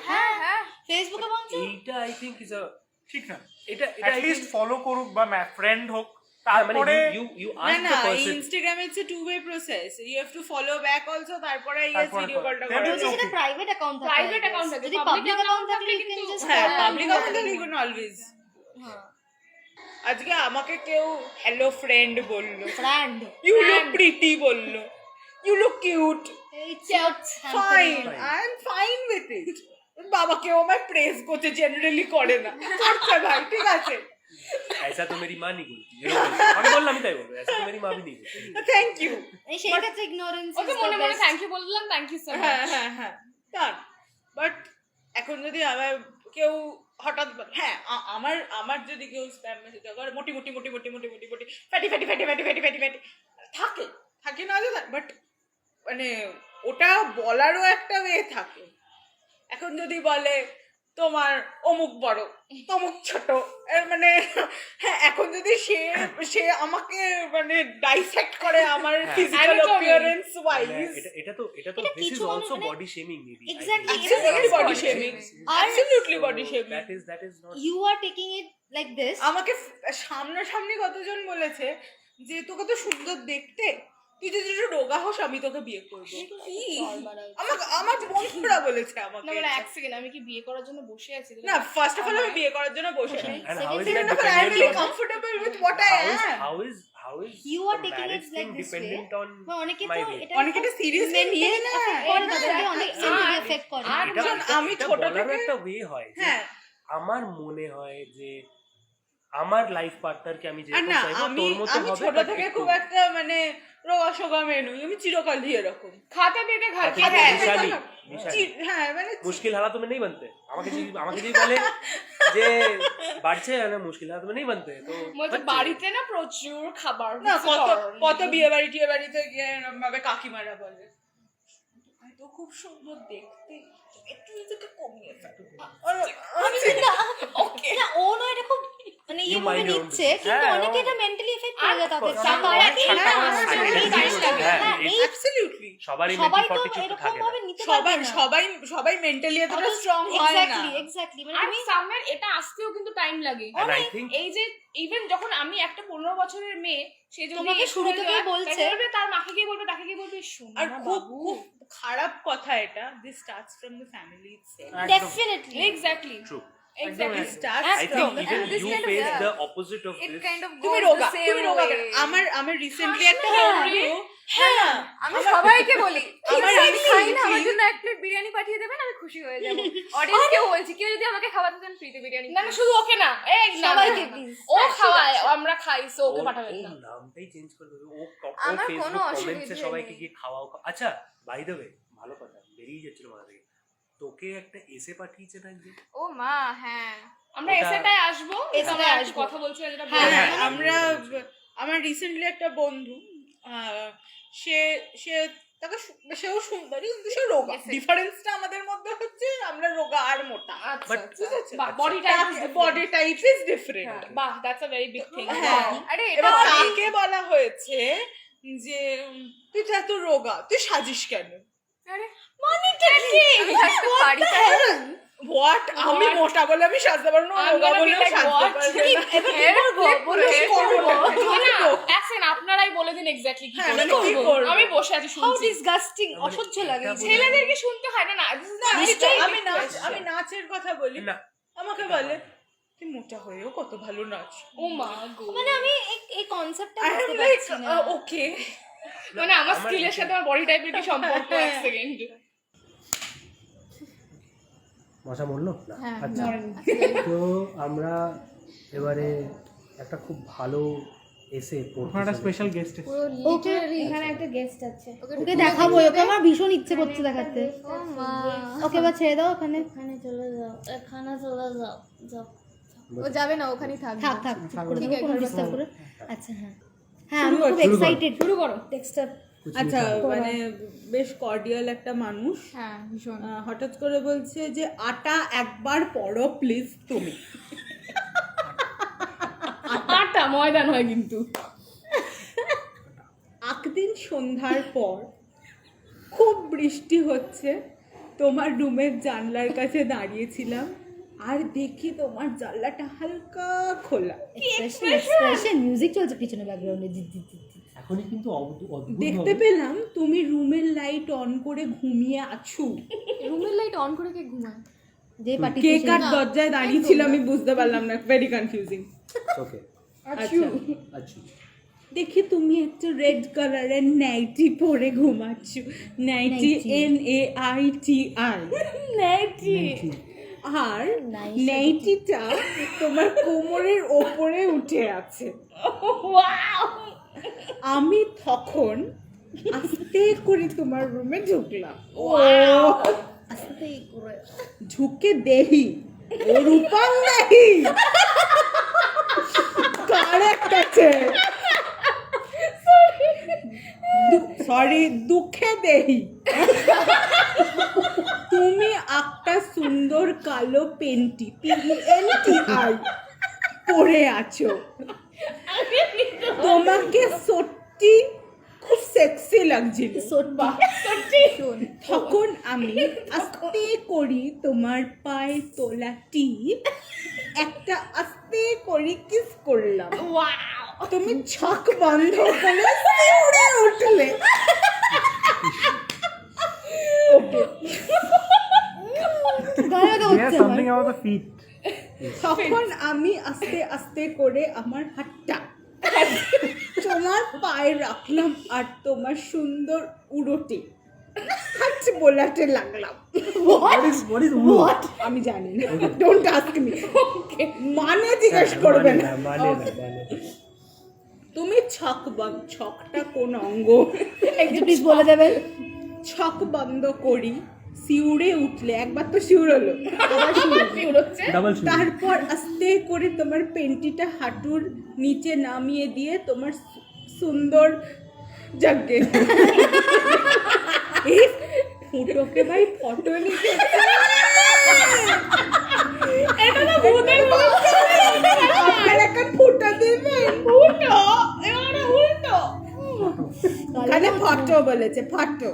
হ্যাঁ হ্যাঁ ফেসবুকে বন্ধ, এইটা আই থিংক ইজ আ ঠিক না, এটা at I least think- follow করুক বা ফ্রেন্ড হোক, হ্যাঁ, মানে তারপরে you না ask না, the person. Instagram it's a two-way process. You have to follow back also, তারপরে yes তারপরে ভিডিও করো। কলটা Then করা it's যায়। সেটা প্রাইভেট অ্যাকাউন্ট থাকে, Private account থাকে, যদি public পাবলিক account অ্যাকাউন্ট থাকলে থাকলে you can কিন্তু- just হ্যাঁ, call পাবলিক them. অ্যাকাউন্টে you can always. হ্যাঁ, আজকে আমাকে কেউ হ্যালো ফ্রেন্ড বললো, friend, ইউ লুক প্রিটি বললো, ইউ লুক কিউট, এই chat, fine, I am fine with it. বাবা কেউ আমায় প্রেস করতে জেনারেলি করে না, করছে ভাই, ঠিক আছে, ऐसा तो मेरी माँ नहीं बोलती, আমি বললাম আমি তাই বলবো, ऐसा तो मेरी माँ भी नहीं बोलती। Thank you. এই সেই ক্ষেত্রে ignorance ওকে is মনে the মনে best. থ্যাংক ইউ বলে দিলাম, থ্যাংক ইউ সো হ্যাঁ মাচ। হ্যাঁ হ্যাঁ, ডান। বাট এখন যদি আবার কেউ হঠাৎ হ্যাঁ আমার যদি কেউ স্প্যাম মেসেজ করে মোটি মোটি মোটি মোটি মোটি মোটি মোটি fatty fatty fatty fatty fatty fatty fatty থাকে না যে বাট মানে ওটা বলারও একটা ওয়ে থাকে। এখন যদি বলে তোমার অমুক বড় তমুক ছোট মানে হ্যাঁ এখন যদি সে আমাকে মানে ডাইসেক্ট করে আমার ফিজিক্যাল অ্যাপিয়ারেন্স ওয়াইজ এটা তো this is also body shaming maybe Exactly. absolutely body shaming, absolutely body shaming. that is not You are taking it like this. আমাকে সামনাসামনি কতজন বলেছে যে তোকে তো সুন্দর দেখতে, তুই যদি একটু রোগা হোস আমি তোকে বিয়ে করবো। আমার বন্ধুরা বলেছে আমাকে। না মানে এক সেকেন্ড, আমি কি বিয়ে করার জন্য বসে আছি? না ফার্স্ট অফ অল আমি বিয়ে করার জন্য বসে নেই। and how is Second that of all, I am really dependent on comfortable with what I am. how is You are the taking it marriage like thing this way. dependent on বা অনেকে my তো way? এটা অনেকে এটা seriously নিয়ে না। করে তাদেরকে অনেক এফেক্ট করে। আর আমি এটা ছোট বলারও থেকে একটা ওয়ে হয় যে হ্যাঁ আমার মনে হয় যে আমার লাইফ পার্টনারকে আমি আর যেরকম না চাইবো আমি তোর মতো আমি হবে ছোট but থেকে একটু খুব একটা মানে রোগা সোগা মেয়ে নই, আমি চিরকালই এরকম। খাতে পেটে খাতে খাতে পেটে হ্যাঁ নিশানি, নিশানি। হ্যাঁ মানে मुश्किल हालातों में नहीं बनते আমাকে যদি বলে যে বাড়ছে না মুশকিল হালাত में नहीं बनते तो বলছে বাড়িতে না প্রচুর খাবার না কত বিয়ে বাড়িতে গিয়ে ভাবে কাকিমারা বলে তো খুব সুন্দর দেখতে, একটু নিজেকে কমিয়ে ফেলো। ওকে না ও না এটা খুব মানে You ইয়ে ভাবে mind your own নিচ্ছে, business. কিন্তু হ্যাঁ, অনেকে এটা মেন্টালি এফেক্ট করে যায় তাদের। course. তারপর অনেক একই ছাড়া না, আছে, এই identity জিনিসটা issue, হ্যাঁ, হ্যাঁ, এই অ্যাবসলিউটলি সবারই সবাই মেন্টাল তো ফর্টিটিউড এরকম থাকে ভাবে না নিতে পারবে না। সবাই মেন্টালি এতটা স্ট্রং হয় না। এক্স্যাক্টলি মানে আর তুমি সামনের এটা আসতেও কিন্তু টাইম লাগে। and I think এই যে ইভেন যখন আমি একটা 15 বছরের মেয়ে, সে যদি তোমাকে শুরু থেকেই বলছে। বলবে তার মাকে গিয়ে বলবে, তাকে গিয়ে বলবে শোনো আর না খুব বাবু। খুব খারাপ কথা এটা, this starts from the family itself. Definitely exactly true exactly starts I think from even this you kind of- face yeah. the opposite of It this kind of তুমি goes রোগা the same তুমি রোগা way. কেন? আমার recently একটা হ্যাঁ। বন্ধু হ্যাঁ আমি সবাইকে বলি আমার খাই না, আমার recently- জন্য এক প্লেট বিরিয়ানি পাঠিয়ে দেবেন, আমি খুশি হয়ে যাবো। অডিয়েন্সকেও বলছি কেউ যদি আমাকে খাওয়াতে চান ফ্রিতে বিরিয়ানি। না না শুধু ওকে না, এই না, সবাইকে না, না, please। ও খাওয়ায়, আমরা খাই, সো ওকে ওর- পাঠাবেন ওর না। নামটাই চেঞ্জ করে দেবে ও আমার ফেসবুক কোনো কমেন্টসে অসুবিধে সবাইকে নেই। গিয়ে খাওয়াও আচ্ছা বাই দ্য ওয়ে ভালো কথা বেরিয়ে যাচ্ছিল মাথা থেকে তোকে একটা এসে পাঠিয়েছে না একদিন ও মা হ্যাঁ আমরা ওটা- এসেটাই আসবো, এসেটাই আমরা আসবো। কথা বলছিলাম যেটা হ্যাঁ বললাম। হ্যাঁ আমার রিসেন্টলি একটা বন্ধু সে তাকে সেও সুন্দরী কিন্তু সে রোগা। Yes, ডিফারেন্সটা আমাদের মধ্যে হচ্ছে আমরা রোগা আর মোটা। আচ্ছা But- আচ্ছা, বাহ, body type is different. Body type is different. বাহ, that's a very big thing. হ্যাঁ আরে এটা এবার অনেক- তাকে বলা হয়েছে যে তুই তো এত রোগা, তুই সাজিস কেন? আরে মানেটা কি? আমি হাসতে পারি হোয়াট? আমি মোটা বলে আমি সাজতে পারবো না, I'm রোগা gonna be বলেও like, সাজতে what? পারবে না। এবার কি করবো বলো, কি করবো? না, এক second, আপনারাই বলে দিন এক্স্যাক্টলি কি হ্যাঁ, করবো। মানে কি করবো? আমি বসে আছি হাউ শুনছি। ডিসগাস্টিং, মানে অসহ্য লাগে। এটা বলে- ছেলেদেরকে শুনতে হয় না, না this is না, not নিশ্চয়ই a আমি big নাচ question. আমি নাচের কথা বলি, না আমাকে বলে তুই মোটা হয়েও কত ভালো নাচ। ও মা গো, মানে আমি এই কনসেপ্টটা আই বুঝতে এম লাইক পারছি না। ওকে মানে আমার স্কিলের সাথে আমার বডি টাইপের কি সম্পর্ক? এক সেকেন্ড, মশা মরলো না হ্যাঁ, আচ্ছা তো আমরা এবারে একটা খুব ভালো এসে ওখানে একটা স্পেশাল গেস্ট ওকে এখানে একটা গেস্ট আছে, ওকে দেখাবো, ওকে আমার ভীষণ ইচ্ছে করছে দেখাতে। ও মা ওকে বা ছেড়ে দাও, ওখানে চলে যাও, এখানে চলে যাও, যাও। ও যাবে না, ওখানেই থাকবে। থাক থাক চুপ করে ঠিক দেবো, আছে, কোনো ঘর ডিস্টার্ব বসাবো। করে। আচ্ছা হ্যাঁ হ্যাঁ আমি খুব এক্সাইটেড, শুরু করো টেক্সটটা। আচ্ছা মানে বেশ কর্ডিয়াল একটা মানুষ হ্যাঁ ভীষণ। হঠাৎ করে বলছে যে আটা একবার পড়ো প্লিজ তুমি। আটা ময়দা নয় কিন্তু। একদিন সন্ধ্যার পর খুব বৃষ্টি হচ্ছে, তোমার রুমের জানলার কাছে দাঁড়িয়েছিলাম আর দেখি তোমার জানলাটা হালকা খোলা। এক্সপ্রেশন মিউজিক চলছে পিছনে ব্যাকগ্রাউন্ডে, জি জি জি জি। এখনই কিন্তু অদ্ভুত দেখতে পেলাম তুমি রুমের লাইট অন করে ঘুমিয়ে আছো। রুমের লাইট অন করে কে ঘুমায়? যে পার্টি কে কার দরজায় দাঁড়িয়ে ছিল আমি বুঝতে পারলাম না, ভেরি কনফিউজিং। ওকে আচ্ছা আচ্ছা দেখি তুমি একটা রেড কালারের নাইটি পরে ঘুমাচ্ছ, নাইটি NAITI নাইটি আর নাইটিটা তোমার কোমরের ওপরে উঠে আছে। আমি তখন আস্তে করে তোমার রুমে ঢুকলাম। আস্তে করে ঝুঁকে দেহি ও রূপম নেহি কারেক্ট আছে সরি দুঃখে দেহি তুমি একটা সুন্দর কালো পেন্টি PENTI পরে আছো তোমাকে সত্যি খুব সেক্সি লাগছিল তখন আমি আস্তে করি তোমার পায়ে তোলা টিপ একটা আস্তে করে কিস করলাম তুমি ছক বন্ধ করে উড়ে উঠলে গায়ে Yes, something about the feet. তখন আমি আস্তে আস্তে করে আমার হাতটা তোমার পায়ে রাখলাম আর তোমার সুন্দর উড়োতে হাত বোলাতে লাগলাম What is ulo? আমি জানি না ডোন্ট আস্ক মি মানে জিজ্ঞেস করবে না মানে তুমি ছকটা কোন অঙ্গ একটু প্লিজ বলে দেবেন। ছক বন্ধ করি শিউরে উঠলে একবার তো শিউরলো ডাবল শুট। তারপর আস্তে করে তোমার পেন্টিটা হাঁটুর নিচে নামিয়ে দিয়ে তোমার সুন্দর জাগে এই ফুটোকে ভাই ফটো নিতে আপনার এখন ফুটো দিবেন ওখানে ফটো বলেছে ফটো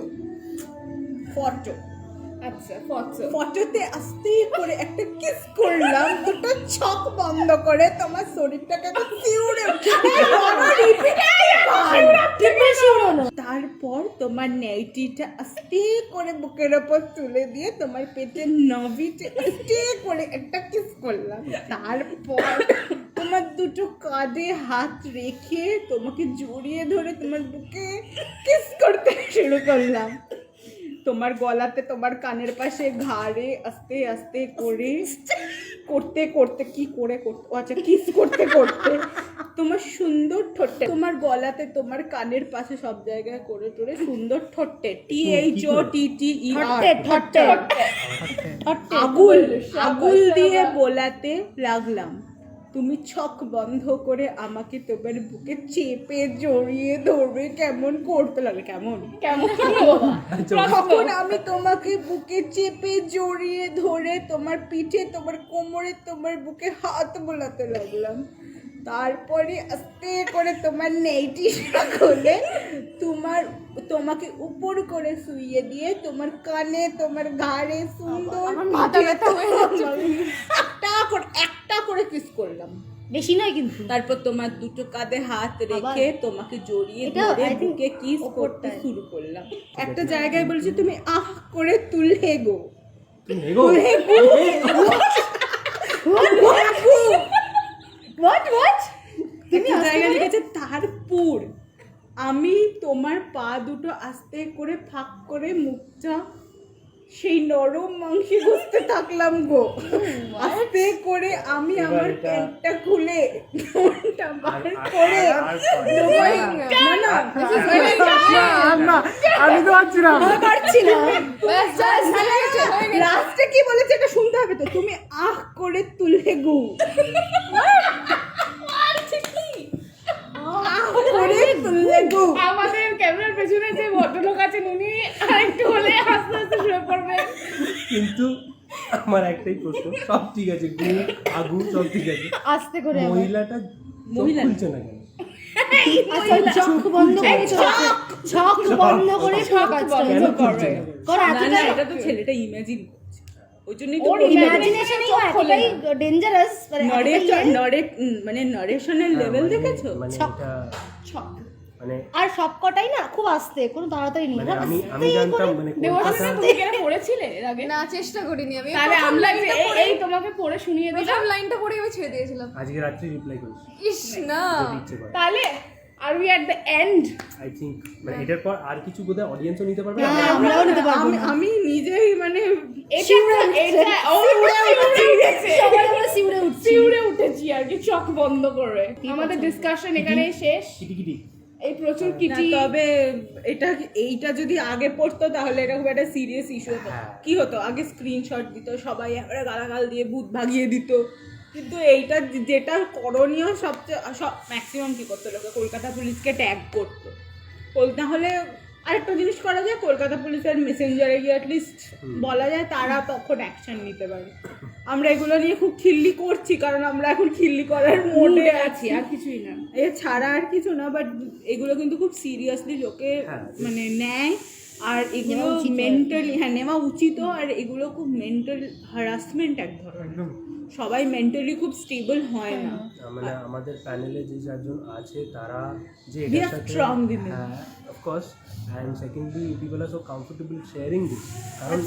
আচ্ছা ফটো ফটোতে আস্তে করে একটা কিস করলাম দুটো চোখ বন্ধ করে তোমার শরীরটাকে একটু শিউরে তারপর তোমার নেইটিটা আস্তে করে বুকের ওপর তুলে দিয়ে তোমার পেটের নভিতে আস্তে করে একটা কিস করলাম তারপর তোমার দুটো কাঁধে হাত রেখে তোমাকে জড়িয়ে ধরে তোমার বুকে কিস করতে শুরু করলাম তোমার গলাতে তোমার কানের পাশে ঘাড়ে আস্তে আস্তে করে করতে করতে কি করে করতে আচ্ছা কিস করতে করতে তোমার সুন্দর ঠোঁটে তোমার গলাতে তোমার কানের পাশে সব জায়গায় করে টোরে সুন্দর ঠোঁটে THOTTER আগুল দিয়ে বোলাতে লাগলাম তুমি ছক বন্ধ করে আমাকে তোমার বুকে চেপে জড়িয়ে ধরবে কেমন করতে লাগলে কেমন তখন আমি তোমাকে বুকে চেপে জড়িয়ে ধরে তোমার পিঠে তোমার কোমরে তোমার বুকে হাত বোলাতে লাগলাম তারপরে আস্তে করে তোমার নেইটিটা খুলে তোমাকে উপর করে শুইয়ে দিয়ে তোমার কানে তোমার ঘাড়ে সুন্দর একটা করে কিস করলাম বেশি নয় কিন্তু তারপর তোমার দুটো কাঁধে হাত রেখে তোমাকে জড়িয়ে ধরে বুকে কিস করতে শুরু করলাম একটা জায়গায় বলছি তুমি আহ করে তুলে গো একটা জায়গায় লিখেছে তারপর আমি তোমার পা দুটো আস্তে করে ফাঁক করে মুখটা সেই নরম মাংসে ঘষতে থাকলাম গো আস্তে করে আমি আমার প্যান্টটা খুলে ফোনটা বার করে আমি তো পারছি না পারছি না লাস্টে কি বলেছে এটা শুনতে হবে তো তুমি আহ করে তুলে গো আমাদের ক্যামেরার পেছনে যে ভদ্রলোক আছেন উনি আরেকটু হলে আস্তে আস্তে শুয়ে পড়বেন কিন্তু আমার একটাই প্রশ্ন সব ঠিক আছে আগু সব ঠিক আছে আস্তে করে মহিলাটা মহিলা খুলছে না কেন আচ্ছা চোখ বন্ধ করে চোখ বন্ধ করে কেন খুলছে না করো না এটা তো ছেলেটা ইমাজিন করছে ওই জন্যই তো ইমাজিনেশনই এতটাই ডেঞ্জারাস মানে নরেশনের লেভেল দেখেছো মানে ছক। এটা মানে আর সবকটাই না খুব আস্তে কোনো তাড়াতাড়ি নেই মানে আমি জানতাম মানে দেবশ্রী কলকাতা তুমি কেন পড়েছিলে এর আগে না চেষ্টা করিনি আমি তাহলে প্রথম আমরা লাইনটা পড়ে- এই তোমাকে পড়ে শুনিয়ে দিলাম প্রথম লাইনটা পড়ে আমি ছেড়ে দিয়েছিলাম আজকে রাত্রি রিপ্লাই করিস ইস না যদি ইচ্ছে করে তাহলে are we at the end I think মানে এটার পর আর কিছু বোধহয় অডিয়েন্সও নিতে পারবে হ্যাঁ আমরাও নিতে পারবো আমি নিজেই মানে এটা সবাই আমরা শিউরে উঠছি সিউড়ে উঠেছি আর কি চোখ বন্ধ করে আমাদের ডিসকাশন এখানে শেষ কিটি কিটি এই প্রচুর না, কিটি তবে এইটা যদি আগে পড়তো তাহলে এটা খুব একটা সিরিয়াস ইস্যু হতো। হ্যাঁ। কি হতো, আগে স্ক্রিনশট দিত সবাই, আমরা গালাগাল দিয়ে ভূত ভাগিয়ে দিত। কিন্তু এইটা যেটা করণীয় সবচেয়ে ম্যাক্সিমাম কি করতো লোকে, কলকাতা পুলিশকে ট্যাগ করতো। নাহলে আরেকটা জিনিস করা যায়, কলকাতা পুলিশের মেসেঞ্জারে গিয়ে অ্যাটলিস্ট বলা যায়, তারা তখন অ্যাকশন নিতে পারে। আমরা এগুলো নিয়ে খুব খিল্লি করছি কারণ আমরা এখন খিল্লি করার মোডে আছি, আর কিছুই না। এ ছাড়া আর কিছু না। বাট এগুলো কিন্তু খুব সিরিয়াসলি লোকে হ্যাঁ। মানে নেয়, আর এগুলো নেওয়া উচিত। মেন্টালি, হ্যাঁ নেওয়া উচিত। আর এগুলো খুব মেন্টাল হ্যারাসমেন্ট এক ধরনের। একদম সবাই মেন্টালি খুব স্টেবল হয় না। মানে আমাদের প্যানেলে যে চারজন আছে তারা যে We এটার are সাথে strong women. Of course, and secondly people are so comfortable sharing this, কারণ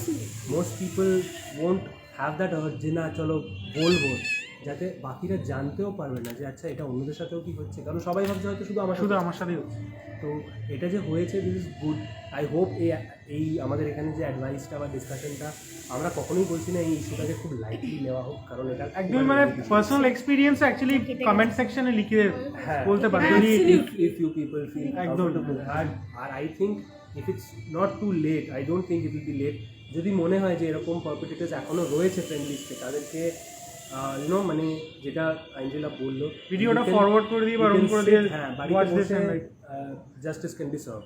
most people won't have that urge যে না চলো বলবো, যাতে বাকিরা জানতেও পারবে না যে আচ্ছা এটা অন্যদের সাথেও কি হচ্ছে, কারণ সবাই ভাবছে হয়তো শুধু আমার সাথেই হচ্ছে। তো এটা যে হয়েছে this is good. I hope এই আমাদের এখানে যে অ্যাডভাইসটা বা ডিসকাশনটা, আমরা কখনোই বলছি না এই ইস্যুটাকে খুব লাইটলি নেওয়া হোক, কারণ এটা একদমই মানে পার্সোনাল এক্সপিরিয়েন্স অ্যাকচুয়ালি কমেন্ট সেকশনে লিখে হ্যাঁ, বলতে পারে হ্যাঁ, যদি if you people feel একদম। comfortable, R I think if it's not too late, I don't think it will be late, যদি মনে হয় যে এরকম পারপেট্রেটার্স এখনো রয়েছে ফ্রেন্ড লিস্টে, তাদেরকে মানে যেটা আইনজিলা বললো, ভিডিওটা you can- ফরওয়ার্ড করে দিয়ে বা you রুম can করে sit, দিয়ে হ্যাঁ, ওয়াচ বাড়িতে দিস বসে and like justice can be serve,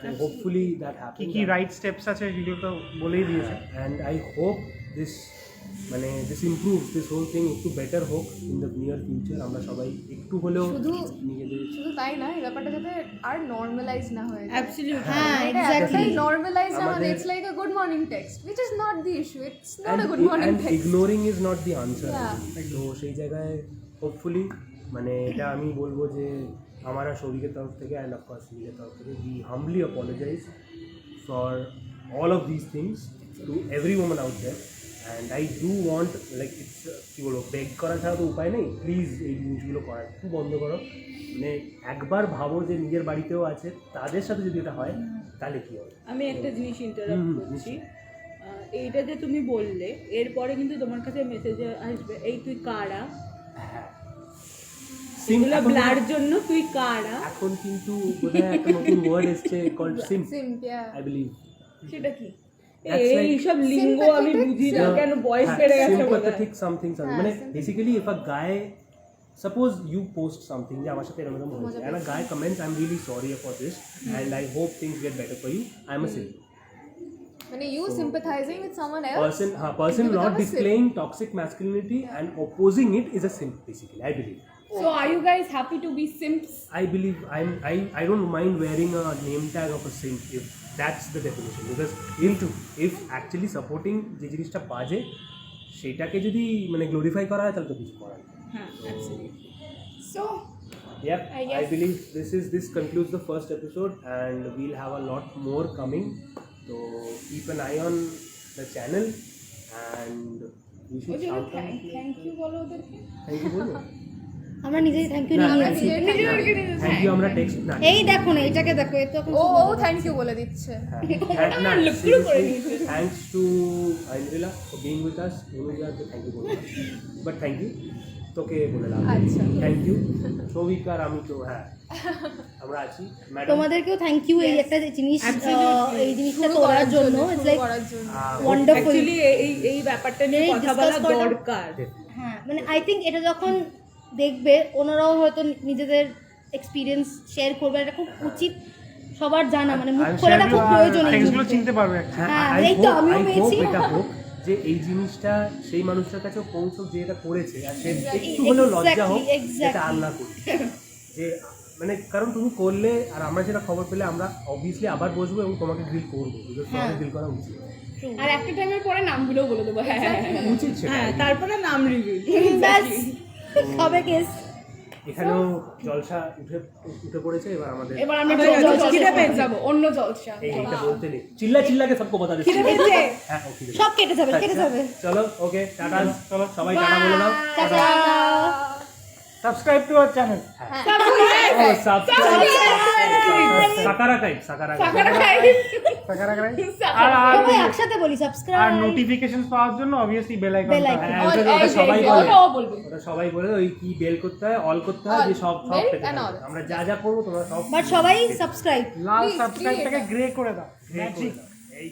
and hopefully that কি happens. কি রাইট স্টেপস আছে ভিডিওটা বলেই দিয়েছে। And I hope this মানে this improves, this whole thing একটু বেটার হোক in the near future, আমরা সবাই একটু হলেও শুধু- নিজেদের শুধু তাই না, এই ব্যাপারটা যাতে আর নর্মালাইজ না হয়ে যায়। অ্যাবসলিউটলি। হ্যাঁ এটা এক্স্যাক্টলি। এতটাই নর্মালাইজ না, আমাদের- it's like a good morning text, which is not the issue, it's not a and, good morning and text. ignoring is not the answer. Yeah. তো সেই জায়গায় হোপফুলি মানে এটা আমি বলবো যে আমার আর সৌভিকের তরফ থেকে অ্যান্ড অফকোর্স নিজের তরফ থেকে we humbly apologize for all of these things to every woman out there, and I do want like it's কি বলবো, বেগ করা ছাড়া তো উপায় নেই, প্লিজ এই জিনিসগুলো করা একটু বন্ধ করো। মানে একবার ভাবো যে নিজের বাড়িতেও আছে, তাদের সাথে যদি এটা হয় তাহলে কি হবে। আমি একটা জিনিস ইন্টারাপ্ট করছি, এইটা যে তুমি বললে এরপরে কিন্তু তোমার কাছে মেসেজ আসবে, এই তুই কারা, এগুলো ব্লার জন্য তুই কারা। এখন কিন্তু বোধহয় একটা নতুন ওয়ার্ড এসছে called simp, Simp, yeah. I believe. সেটা কি? এইসব লিঙ্গ আমি বুঝি না কেন, বয়স বেড়ে গেছে বোধহয়। sympathetic something মানে basically if a guy, suppose you post something যে আমার সাথে এরকম হয়েছে and a guy comments I'm really sorry for this and I hope things get better for you, I'm a simp. মানে you sympathizing with someone else, person you not become a simp. displaying toxic masculinity and opposing it is a simp basically, I believe. So are you guys happy to be simps? I believe I don't mind wearing a name tag of a simp if that's the definition, because if actually supporting যে জিনিসটা বাজে সেটাকে যদি মানে glorify করা হয় তাহলে তো কিছু করার নেই। হ্যাঁ absolutely. So Yep, I guess- I believe this concludes the first episode and we'll have a lot more coming, so keep an eye on the channel and we should ওদের shout out. থ্যাংক ইউ বলো ওদেরকে। Thank you বলবো? আমরা নিজেই thank you না, নিয়ে আমরা নিয়েছি। নিজেদেরকে Thank you আমরা টেক্সট না এই দেখো না, এটাকে দেখো, এ তো এখন ও থ্যাংক ইউ বলে দিচ্ছে। Thanks to Indrila for being with us. Anuja তো থ্যাংক ইউ বলবো, বাট থ্যাংক ইউ তোকে বলে লাভ। আচ্ছা। থ্যাংক ইউ সৌভিক আর আমি তো হ্যাঁ আমরা আছি ম্যাডাম। তোমাদেরকেও থ্যাংক ইউ এই একটা জিনিস, Absolutely. এই জিনিসটা শুরু করার করার জন্য। জন্য, ইটস শুরু লাইক করার জন্য। ওয়ান্ডারফুল। অ্যাকচুয়ালি এই ব্যাপারটা নিয়ে এই কথা discuss বলা করাটা- দরকার। হ্যাঁ মানে আই থিঙ্ক এটা যখন দেখবে ওনারাও হয়তো নিজেদের এক্সপিরিয়েন্স শেয়ার করবে, এটা খুব উচিত সবার জানা, মানে মুখ খোলাটা খুব প্রয়োজন এই থ্যাঙ্কসগুলো মুহূর্তে। চিনতে পারবে actually। হ্যাঁ, I এই তো hope- আমিও I hope পেয়েছি। এটা হোক যে এই জিনিসটা সেই মানুষটার কাছে পৌঁছক যে এটা করেছে, আর সে একটু হলেও লজ্জা হোক Exactly, যেটা আর না করি। যে মানে কারণ তুমি করলে আর আমরা যেটা খবর পেলে আমরা অবভিয়াসলি আবার বসবো এবং তোমাকে গ্রিল করবো, বিকজ তোমাকে গ্রিল করা উচিত আর একটা টাইমের পরে নামগুলোও বলে দেবো। হ্যাঁ উচিত সেটা। হ্যাঁ তারপরে নাম রিভিউ। ব্যাস হবে কেস। এখানেও জলসা উঠে পড়েছে, এবার আমাদের এবার আমরা আবার জলসা খিদে পেয়েছে। যাবো, অন্য জলসা। এইটা বলতে নেই, চিল্লাকে সবকো বাতা দিচ্ছি। হ্যাঁ ওকে সব কেটে যাবে, কেটে যাবে। চলো ওকে টাটা, চলো সবাই টাটা বলে দাও। Tata. Subscribe to our channel. ও সাবস্ক্রাইব সাকারা কাইট টাকা খাই। আর আর সবাই একসাথে বলি আর সাবস্ক্রাইব নোটিফিকেশন পাওয়ার জন্য obviously bell icon Bell icon. হ্যাঁ, ওটা সবাই বলে ওটাও বলবে ওটা সবাই বলে ওই কি বেল করতে হয় অল করতে হয় All. যে সব সব Bell পেতে and থাকবে। all. আমরা যা যা করবো তোমরা সব বাট সবাই সাবস্ক্রাইব লাল Please, সাবস্ক্রাইবটাকে গ্রে করে দাও Great করে ম্যাজিক দাও। এই